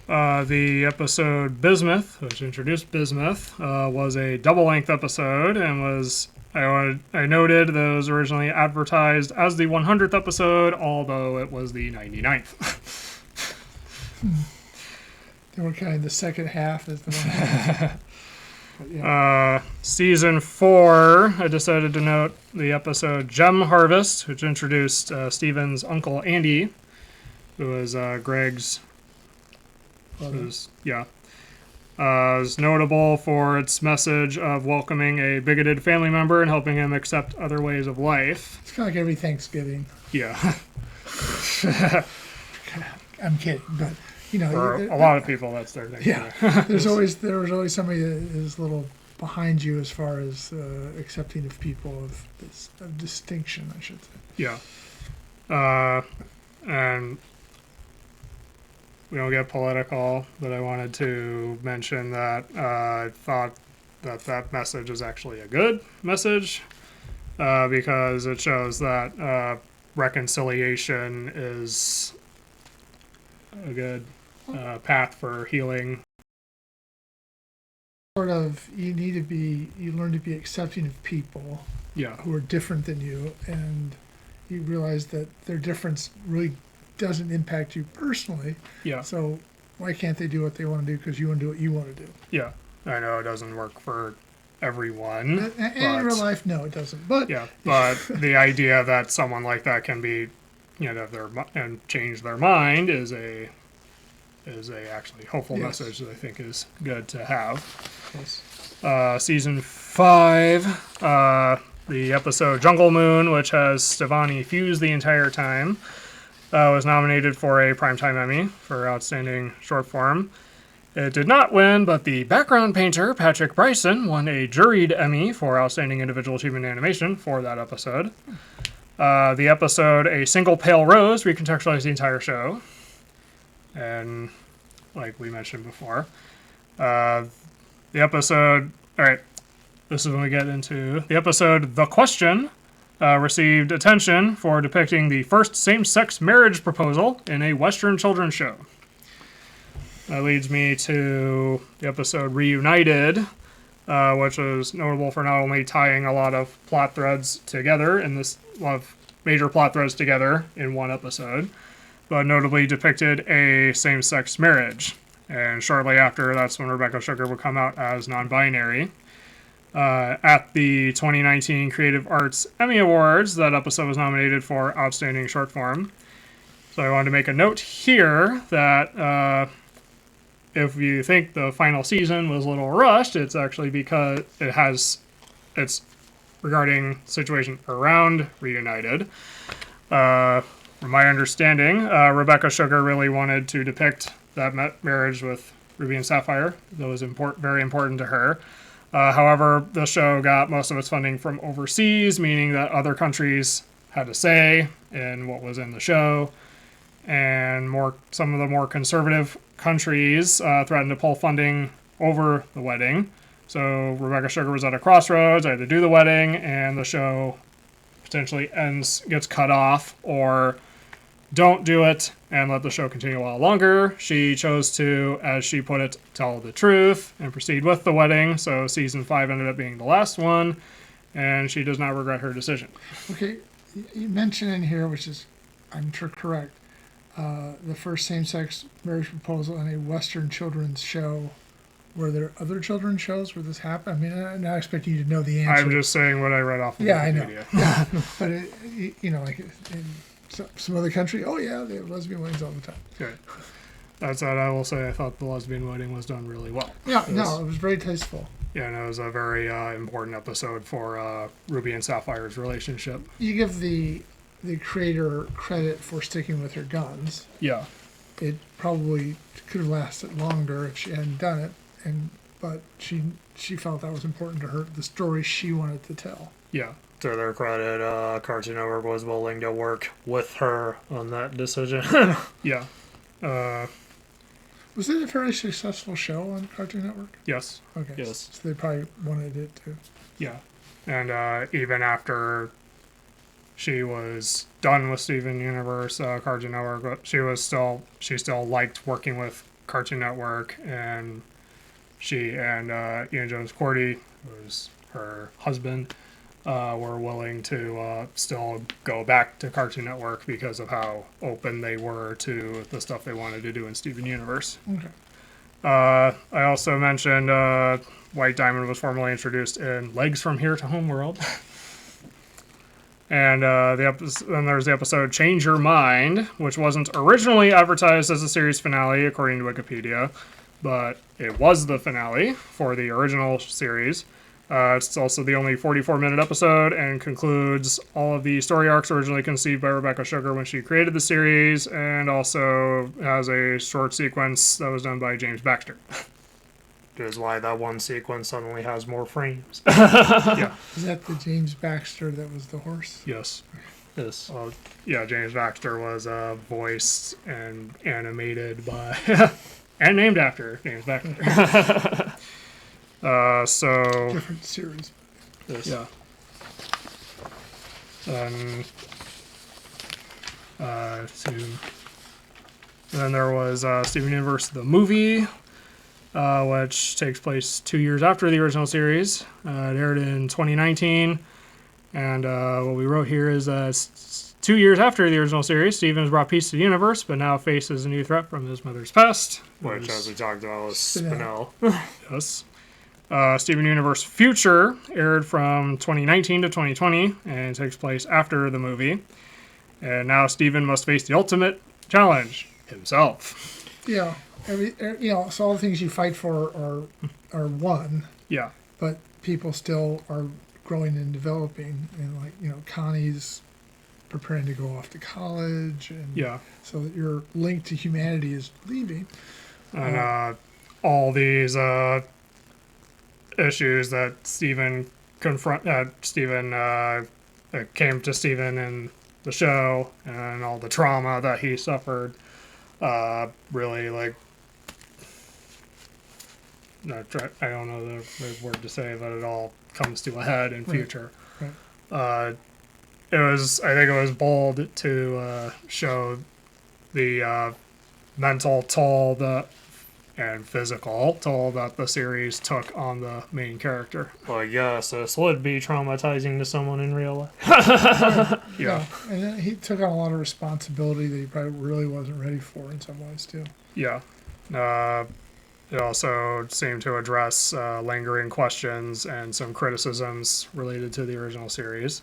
The episode Bismuth, which introduced Bismuth, was a double-length episode and was, I noted that it was originally advertised as the 100th episode, although it was the 99th. They were kind of the second half is the one. But yeah. Season 4, I decided to note the episode Gem Harvest, which introduced Steven's uncle Andy, who was Greg's. Is notable for its message of welcoming a bigoted family member and helping him accept other ways of life. It's kind of like every Thanksgiving. Yeah, I'm kidding, but for a lot of people, that's their thing. yeah. there was always somebody that is a little behind you as far as accepting of people of distinction, I should say. Yeah. And we don't get political, but I wanted to mention that I thought that message is actually a good message because it shows that reconciliation is a good path for healing. Sort of, you learn to be accepting of people Yeah. who are different than you, and you realize that their difference really doesn't impact you personally. Yeah. So why can't they do what they want to do because you want to do what you want to do? Yeah. I know it doesn't work for everyone. And in real life, no, it doesn't. But Yeah, but the idea that someone like that can be, and change their mind is a actually hopeful Yes. message that I think is good to have. yes. Season 5, the episode Jungle Moon, which has Stevani Fuse the entire time, was nominated for a Primetime Emmy for Outstanding Short Form. It did not win, but the background painter, Patrick Bryson, won a juried Emmy for Outstanding Individual Achievement in Animation for that episode. The episode A Single Pale Rose recontextualized the entire show. And like we mentioned before, the episode... All right, This is when we get into the episode The Question. Received attention for depicting the first same-sex marriage proposal in a Western children's show. That leads me to the episode Reunited, which was notable for not only tying a lot of plot threads together a lot of major plot threads together in one episode, but notably depicted a same-sex marriage. And shortly after, that's when Rebecca Sugar would come out as non-binary. At the 2019 Creative Arts Emmy Awards, that episode was nominated for Outstanding Short Form. So I wanted to make a note here that if you think the final season was a little rushed, it's actually because it's regarding situation around Reunited. From my understanding, Rebecca Sugar really wanted to depict that marriage with Ruby and Sapphire. That was very important to her. However, the show got most of its funding from overseas, meaning that other countries had a say in what was in the show. And some of the more conservative countries threatened to pull funding over the wedding. So Rebecca Sugar was at a crossroads, either do the wedding and the show potentially gets cut off, or don't do it and let the show continue a while longer. She chose to, as she put it, tell the truth and proceed with the wedding. So season 5 ended up being the last one, and she does not regret her decision. Okay, you mentioned in here, which is, I'm sure correct, the first same-sex marriage proposal in a Western children's show. Were there other children's shows where this happened? I mean, I'm not expecting you to know the answer. I'm just saying what I read off of Yeah, I know. Wikipedia. Yeah, but like in some other country, oh yeah, they have lesbian weddings all the time. Okay. That's what I will say. I thought the lesbian wedding was done really well. Yeah, no, it was very tasteful. Yeah, and it was a very important episode for Ruby and Sapphire's relationship. You give the creator credit for sticking with her guns. Yeah. It probably could have lasted longer if she hadn't done it, but she felt that was important to her, the story she wanted to tell. Yeah. To their credit, Cartoon Network was willing to work with her on that decision. Yeah. Was it a fairly successful show on Cartoon Network? Yes. Okay. Yes. So they probably wanted it to. Yeah. And even after she was done with Steven Universe, Cartoon Network, she still liked working with Cartoon Network, and she and Ian Jones Cordy, who was her husband, were willing to still go back to Cartoon Network because of how open they were to the stuff they wanted to do in Steven Universe. Okay. I also mentioned White Diamond was formally introduced in Legs from Here to Homeworld. And then there's the episode Change Your Mind, which wasn't originally advertised as a series finale, according to Wikipedia, but it was the finale for the original series. It's also the only 44-minute episode and concludes all of the story arcs originally conceived by Rebecca Sugar when she created the series, and also has a short sequence that was done by James Baxter. Which is why that one sequence suddenly has more frames. Yeah. Is that the James Baxter that was the horse? Yes. Yes. Well, yeah, James Baxter was voiced and animated by and named after James Baxter. So Different series. Yes. yeah. Then there was Steven Universe the movie, which takes place 2 years after the original series. It aired in 2019, and what we wrote here is 2 years after the original series, Steven has brought peace to the universe, but now faces a new threat from his mother's past. Which, as we talked about, was Spinel. Yes. Steven Universe Future aired from 2019 to 2020 and takes place after the movie. And now Steven must face the ultimate challenge, himself. Yeah. So all the things you fight for are one, Yeah. but people still are growing and developing. And Connie's preparing to go off to college. And Yeah. so that your link to humanity is leaving. And all these issues that Steven that came to Steven in the show, and all the trauma that he suffered, really I don't know the right word to say, but it all comes to a head in Right. future. Right. I think it was bold to show the mental toll and physical toll that the series took on the main character. Well, yes, this would be traumatizing to someone in real life. Yeah. And then he took on a lot of responsibility that he probably really wasn't ready for in some ways too. Yeah. It also seemed to address lingering questions and some criticisms related to the original series.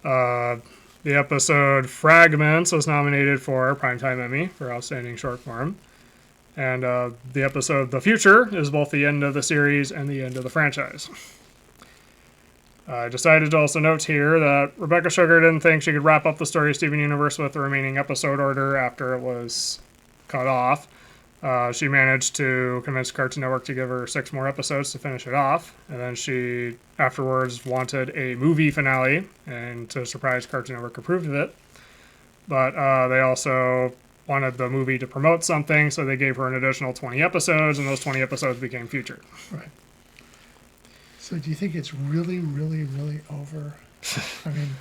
The episode Fragments was nominated for a Primetime Emmy for Outstanding Short Form. And the episode The Future is both the end of the series and the end of the franchise. I decided to also note here that Rebecca Sugar didn't think she could wrap up the story of Steven Universe with the remaining episode order after it was cut off. She managed to convince Cartoon Network to give her 6 more episodes to finish it off, and then she afterwards wanted a movie finale, and to surprise, Cartoon Network approved of it. But they also wanted the movie to promote something, so they gave her an additional 20 episodes, and those 20 episodes became featured. Right. So do you think it's really, really, really over? I mean,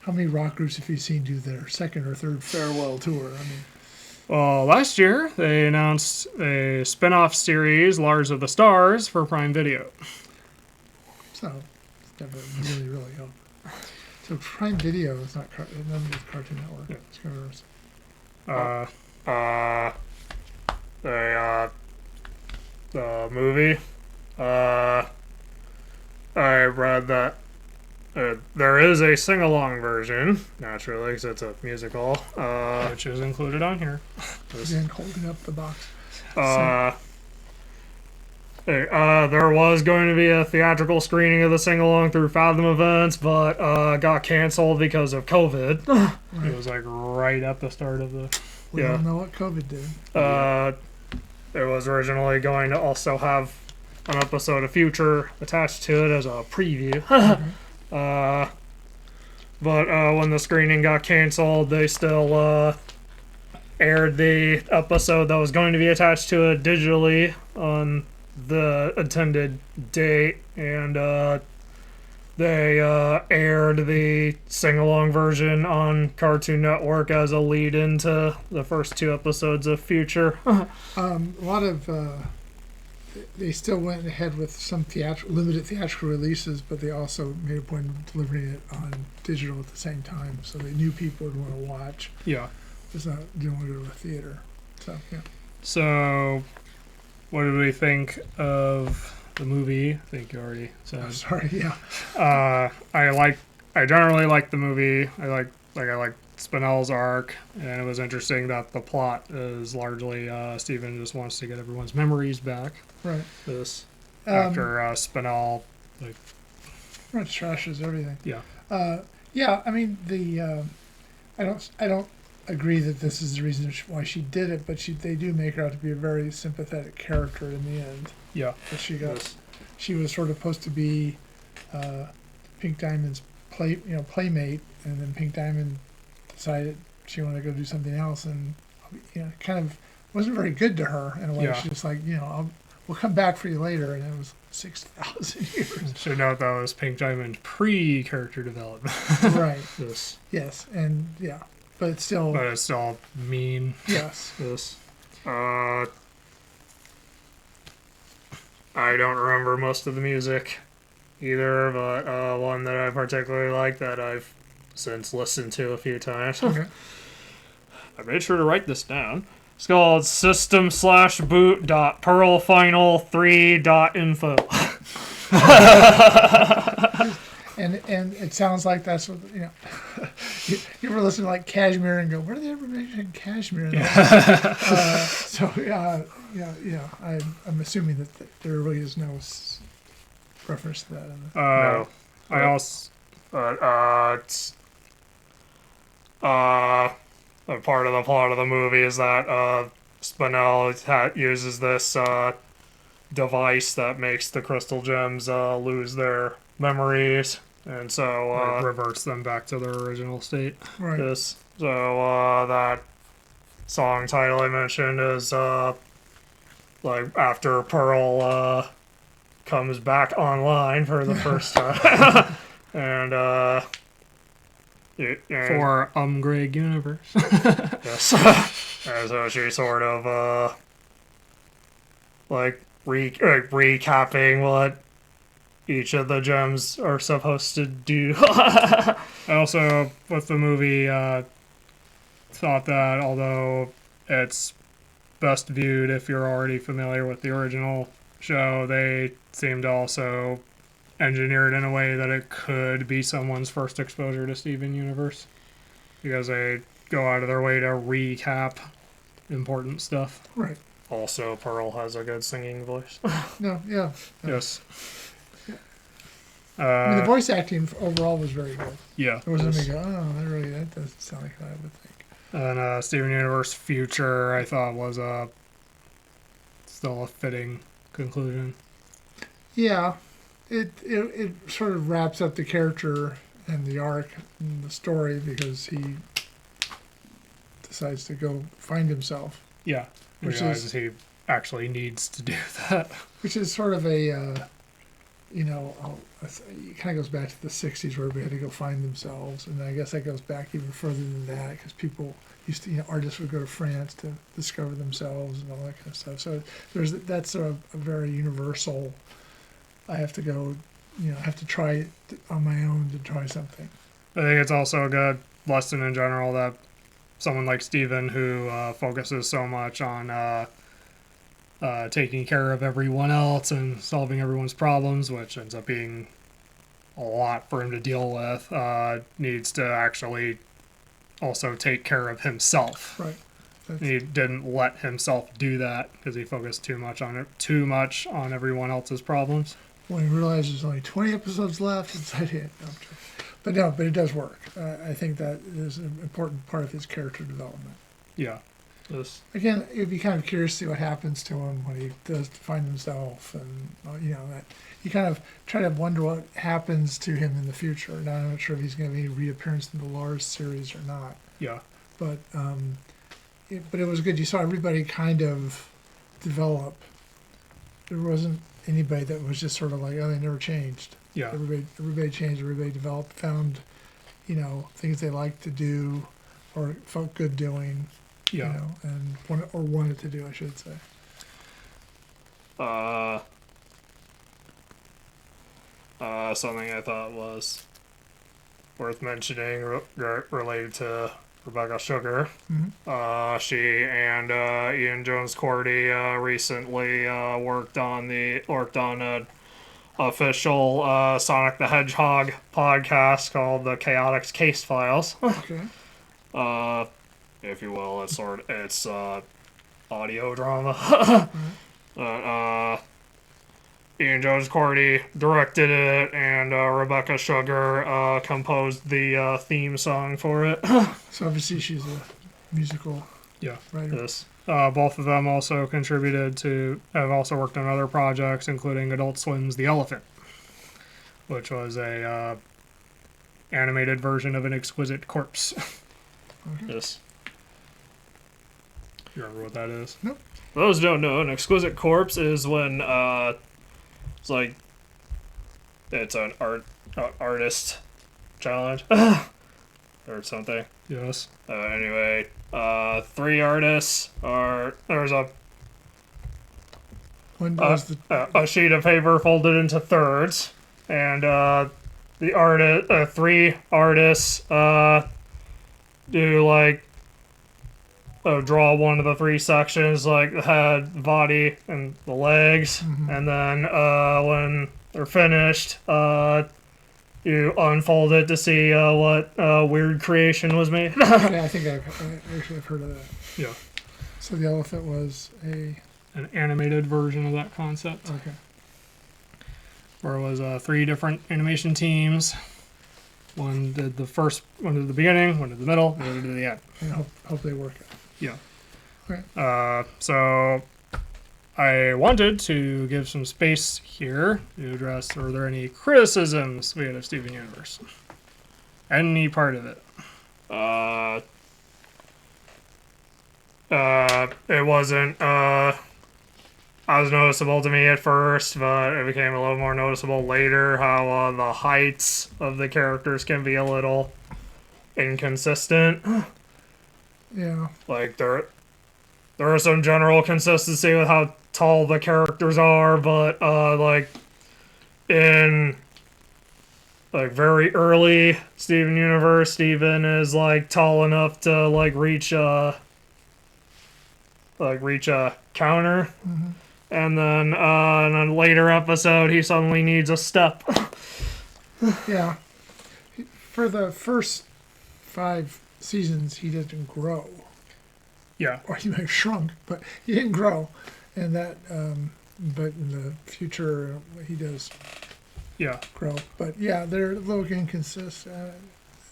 how many rock groups have you seen do their second or third farewell tour? I mean, Well, last year, they announced a spin-off series, Lars of the Stars, for Prime Video. so it's never really, really over. So Prime Video is not nothing with Cartoon Network. Yeah. It's Universe. The movie, I read that there is a sing-along version, naturally, because it's a musical. Which is included on here. Again, holding up the box. There was going to be a theatrical screening of the sing-along through Fathom Events, but got canceled because of COVID. It was like right at the start of the... We Yeah. don't know what COVID did. It was originally going to also have an episode of Future attached to it as a preview. But when the screening got canceled, they still aired the episode that was going to be attached to it digitally on the intended date, and they aired the sing-along version on Cartoon Network as a lead into the first 2 episodes of Future. A lot of they still went ahead with some limited theatrical releases, but they also made a point of delivering it on digital at the same time, so they knew people would want to watch. Yeah. Didn't want to go to a theater. So yeah. So, what did we think of the movie? I think you already said. I'm sorry. Yeah. I generally like the movie. I like Spinell's arc, and it was interesting that the plot is largely Steven just wants to get everyone's memories back. Right. This after Spinell, like, Pretty much trashes everything. yeah, Yeah. I mean, I don't agree that this is the reason why she did it, but they do make her out to be a very sympathetic character in the end. yeah, That she got. Yes. She was sort of supposed to be Pink Diamond's playmate, and then Pink Diamond decided she wanted to go do something else, and kind of wasn't very good to her in a way. Yeah. She's just like, we'll come back for you later, and it was 6,000 years. Should note that was Pink Diamond pre-character development. Right. This, Yes, and yeah, but it's still but it's still mean. yes. This, I don't remember most of the music either, but one that I particularly like that I've since listened to a few times. Okay. I made sure to write this down. It's called system/boot.pearlfinal3.info. And it sounds like that's what you ever listen to like Kashmir and go, where do they ever mention Kashmir? So yeah. I'm assuming that there really is no reference to that. No. I also It's a part of the plot of the movie is that Spinell uses this device that makes the crystal gems lose their memories, and so reverts them back to their original state. Right. that song title I mentioned is like after Pearl comes back online for the first time, and For Greg Universe. yes, and so she sort of like recapping what each of the gems are supposed to do. I also, with the movie, thought that although it's best viewed if you're already familiar with the original show, they seem to also engineer it in a way that it could be someone's first exposure to Steven Universe, because they go out of their way to recap important stuff. Right. Also, Pearl has a good singing voice. No, yeah. Yes. I mean, the voice acting overall was very good. Yeah. It wasn't me go, that doesn't sound like what I would think. And Steven Universe Future, I thought, was still a fitting conclusion. Yeah, it sort of wraps up the character and the arc and the story because he decides to go find himself. Yeah. He Which realizes he actually needs to do that. Which is sort of a, it kind of goes back to the 60s where everybody had to go find themselves. And I guess that goes back even further than that because people used to, artists would go to France to discover themselves and all that kind of stuff. So that's a very universal, I have to go, I have to try it on my own to try something. I think it's also a good lesson in general that someone like Steven, who focuses so much on taking care of everyone else and solving everyone's problems, which ends up being a lot for him to deal with, needs to actually also take care of himself. Right. He didn't let himself do that because he focused too much on everyone else's problems. When he realizes there's only 20 episodes left, it's like, yeah, no, I'm joking. But it does work. I think that is an important part of his character development. Yeah. Yes. Again, it'd be kind of curious to see what happens to him when he does find himself, and that you kind of try to wonder what happens to him in the future. Now I'm not sure if he's going to be reappearance in the Lars series or not. Yeah. But it was good. You saw everybody kind of develop. There wasn't anybody that was just sort of like, oh, they never changed. Yeah. Everybody changed. Everybody developed, found, things they liked to do, or felt good doing. Yeah. And wanted to do, I should say. Something I thought was worth mentioning related to Rebecca Sugar. Mm-hmm. She and Ian Jones Cordy recently worked on an official Sonic the Hedgehog podcast called the Chaotix Case Files. Okay. If you will, it's audio drama. But Ian Jones Cordy directed it, and Rebecca Sugar composed the theme song for it. So obviously she's a musical writer. Yes. Both of them also have also worked on other projects, including Adult Swim's The Elephant, which was a animated version of An Exquisite Corpse. Okay. Yes. You remember what that is? Nope. For those who don't know, An Exquisite Corpse is when it's an artist challenge or something. Yes. Anyway, 3 artists there's When was a sheet of paper folded into thirds, and the 3 artists do draw one of the 3 sections, like the head, body, and the legs, and then when they're finished, you unfold it to see what weird creation was made. Okay, I think I've heard of that. Yeah. So the elephant was an animated version of that concept. Okay. Where it was 3 different animation teams. One did the beginning, one did the middle, the other did the end. And hope they work out. Yeah. Okay. So I wanted to give some space here to address, are there any criticisms we had of Steven Universe? Any part of it? It wasn't was noticeable to me at first, but it became a little more noticeable later how the heights of the characters can be a little inconsistent. Yeah. Like there is some general consistency with how tall the characters are, but like in like very early Steven Universe, Steven is like tall enough to reach a counter, and then in a later episode he suddenly needs a step. Yeah. For the first 5 seasons, he didn't grow. Yeah. Or he might have shrunk, but he didn't grow. And that, but in the future, he does Yeah. grow. But yeah, they're a little inconsistent.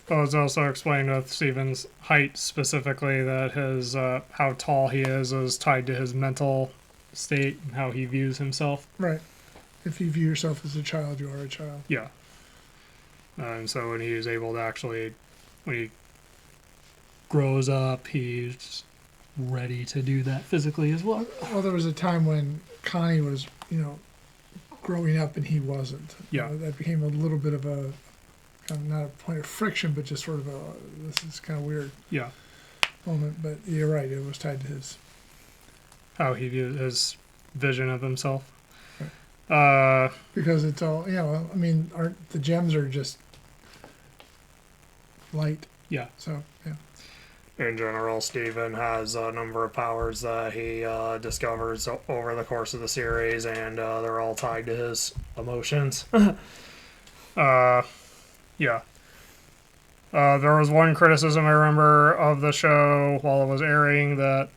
It was also explained with Steven's height specifically that his how tall he is tied to his mental state and how he views himself. Right. If you view yourself as a child, you are a child. Yeah. And so when he's able to actually, when he grows up, he's ready to do that physically as well. Well, there was a time when Connie was, growing up and he wasn't. Yeah. That became a little bit of a, kind of not a point of friction, but just sort of this is kind of weird Yeah. moment. But you're right, it was tied to his. How he views his vision of himself. Because it's all, I mean, the gems are just light. Yeah. So, yeah. In general, Steven has a number of powers that he discovers over the course of the series, and they're all tied to his emotions. Yeah. There was one criticism I remember of the show while it was airing that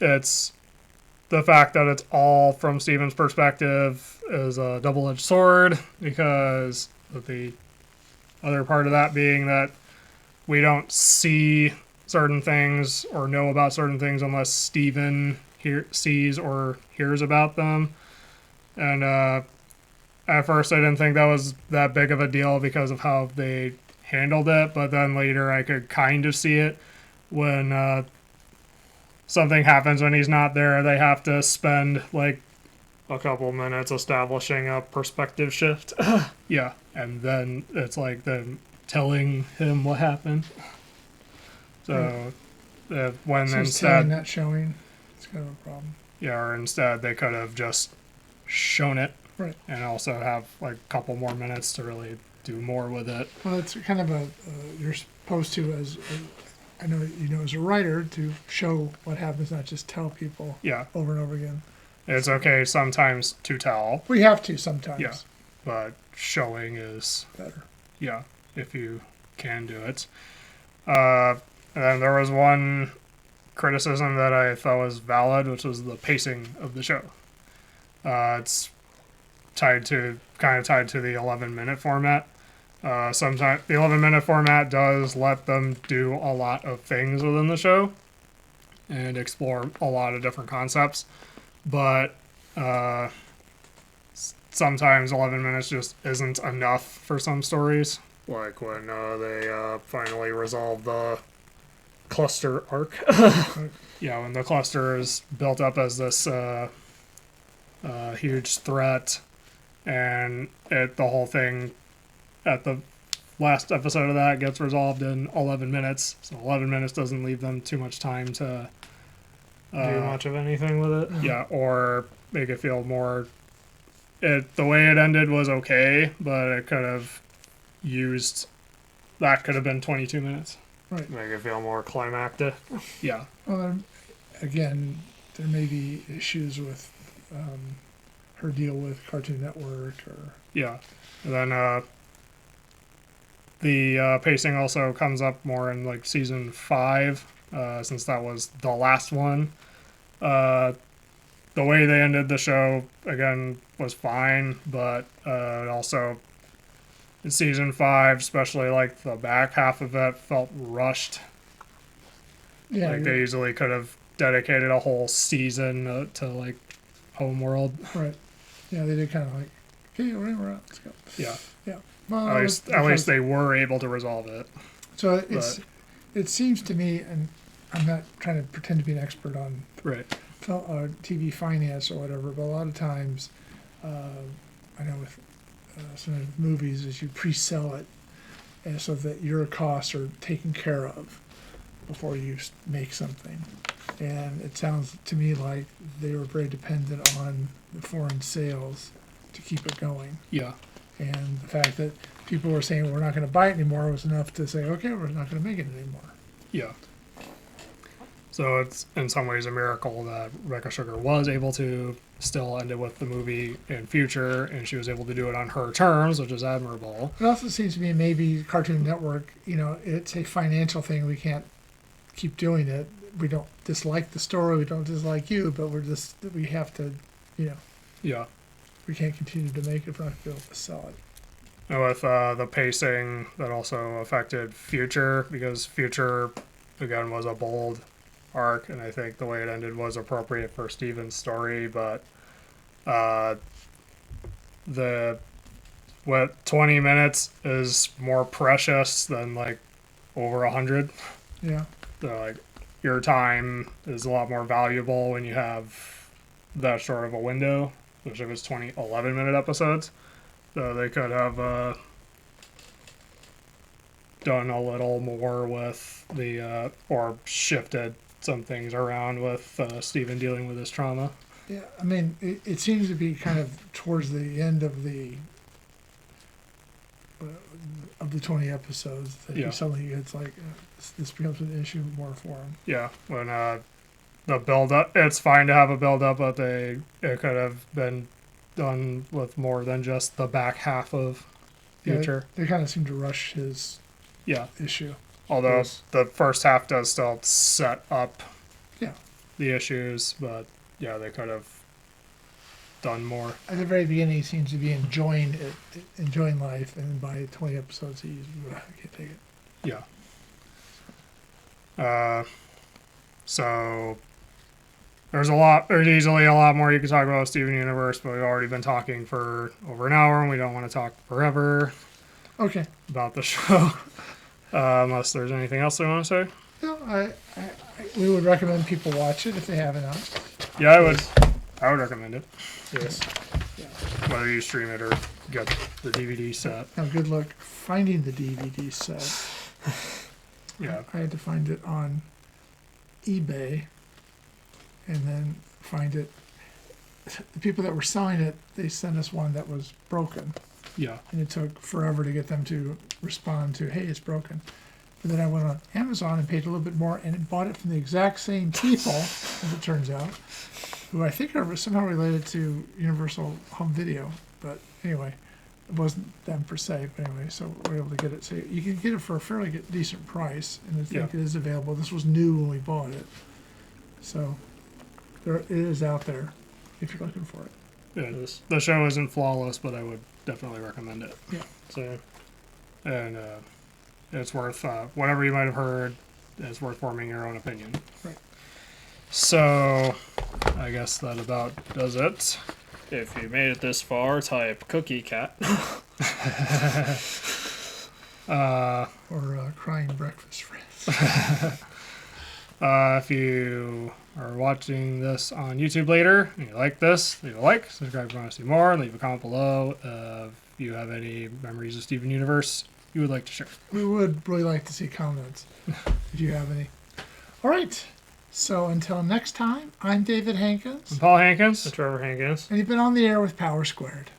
it's the fact that it's all from Steven's perspective is a double-edged sword, because the other part of that being that we don't see certain things or know about certain things unless Steven sees or hears about them. And at first I didn't think that was that big of a deal because of how they handled it, but then later I could kind of see it when something happens when he's not there. They have to spend like A couple minutes establishing a perspective shift. yeah, and then it's like them telling him what happened. So when So instead, telling, not showing, it's kind of a problem. yeah, or instead they could have just shown it, Right. and also have like a couple more minutes to really do more with it. Well, it's kind of you're supposed to, I know, as a writer, to show what happens, not just tell people Yeah, over and over again. it's okay sometimes to tell, We have to sometimes. Yeah. but showing is, Better. yeah, if you can do it. And then there was one criticism that I thought was valid, which was the pacing of the show. It's kind of tied to the 11-minute format. Sometimes the 11-minute format does let them do a lot of things within the show and explore a lot of different concepts, but sometimes 11 minutes just isn't enough for some stories. Like when they finally resolve the cluster arc. Yeah, when the cluster is built up as this huge threat, and the whole thing at the last episode of that gets resolved in 11 minutes. So 11 minutes doesn't leave them too much time to Do much of anything with it. yeah, or make it feel more. The way it ended was okay, but it could have used. That could have been 22 minutes. Right. Make it feel more climactic. Yeah. Well, again, there may be issues with her deal with Cartoon Network or. Yeah. And then the pacing also comes up more in like season 5, since that was the last one. The way they ended the show again was fine, but also in season 5, especially like the back half of it, felt rushed. Yeah. Like they easily could have dedicated a whole season to like Homeworld. Right. Yeah, they did kind of like, okay, we're out. Let's go. Yeah. Yeah. Well, At least they were able to resolve it. So it seems to me, and I'm not trying to pretend to be an expert on Right. TV finance or whatever, but a lot of times, I know with some of the movies, is you pre-sell it, and so that your costs are taken care of before you make something. And it sounds to me like they were very dependent on the foreign sales to keep it going. Yeah. And the fact that people were saying we're not going to buy it anymore was enough to say, okay, we're not going to make it anymore. Yeah. So it's in some ways a miracle that Rebecca Sugar was able to still end it with the movie in future, and she was able to do it on her terms, which is admirable. It also seems to me maybe Cartoon Network, it's a financial thing. We can't keep doing it. We don't dislike the story. We don't dislike you, but we have to, Yeah. we can't continue to make it if we're not going to be able to sell it. And with the pacing, that also affected Future, because Future, again, was a bold arc, and I think the way it ended was appropriate for Steven's story, but the 20 minutes is more precious than like over 100. Yeah. So like your time is a lot more valuable when you have that short of a window, which it was 11-minute episodes. So they could have done a little more with the or shifted some things around with Steven dealing with his trauma. Yeah, I mean, it seems to be kind of towards the end of the 20 episodes that Yeah. he suddenly gets like this becomes an issue more for him. Yeah, when the build up, it's fine to have a build up, but it could have been done with more than just the back half of Future. Yeah, they kind of seem to rush his Yeah, issue. although Yes. the first half does still set up Yeah. the issues, but yeah, they could have done more. At the very beginning, he seems to be enjoying life, and by 20 episodes, I can't take it. Yeah. So there's easily a lot more you could talk about Steven Universe, but we've already been talking for over an hour, and we don't want to talk forever Okay. about the show. Unless there's anything else they want to say. No, we would recommend people watch it if they haven't. Yeah, I would recommend it. Yes. Whether you stream it or get the DVD set. Now, good luck finding the DVD set. Yeah. I had to find it on eBay and then find it. The people that were selling it, they sent us one that was broken. Yeah. And it took forever to get them to respond to, hey, it's broken. But then I went on Amazon and paid a little bit more and bought it from the exact same people, as it turns out, who I think are somehow related to Universal Home Video. But anyway, it wasn't them per se. But anyway, so we're able to get it. So you can get it for a fairly decent price, and I think Yeah. it is available. This was new when we bought it. So it is out there if you're looking for it. Yeah, the show isn't flawless, but I would definitely recommend it. Yeah. So, and it's worth whatever you might have heard. It's worth forming your own opinion. Right. So, I guess that about does it. If you made it this far, type cookie cat. Or crying breakfast friends. If you are watching this on YouTube later and you like this, leave a like, subscribe if you want to see more, and leave a comment below if you have any memories of Steven Universe you would like to share. We would really like to see comments if you have any. All right. So until next time, I'm David Hankins, I'm Paul Hankins. Trevor Hankins. and you've been on the air with Power Squared.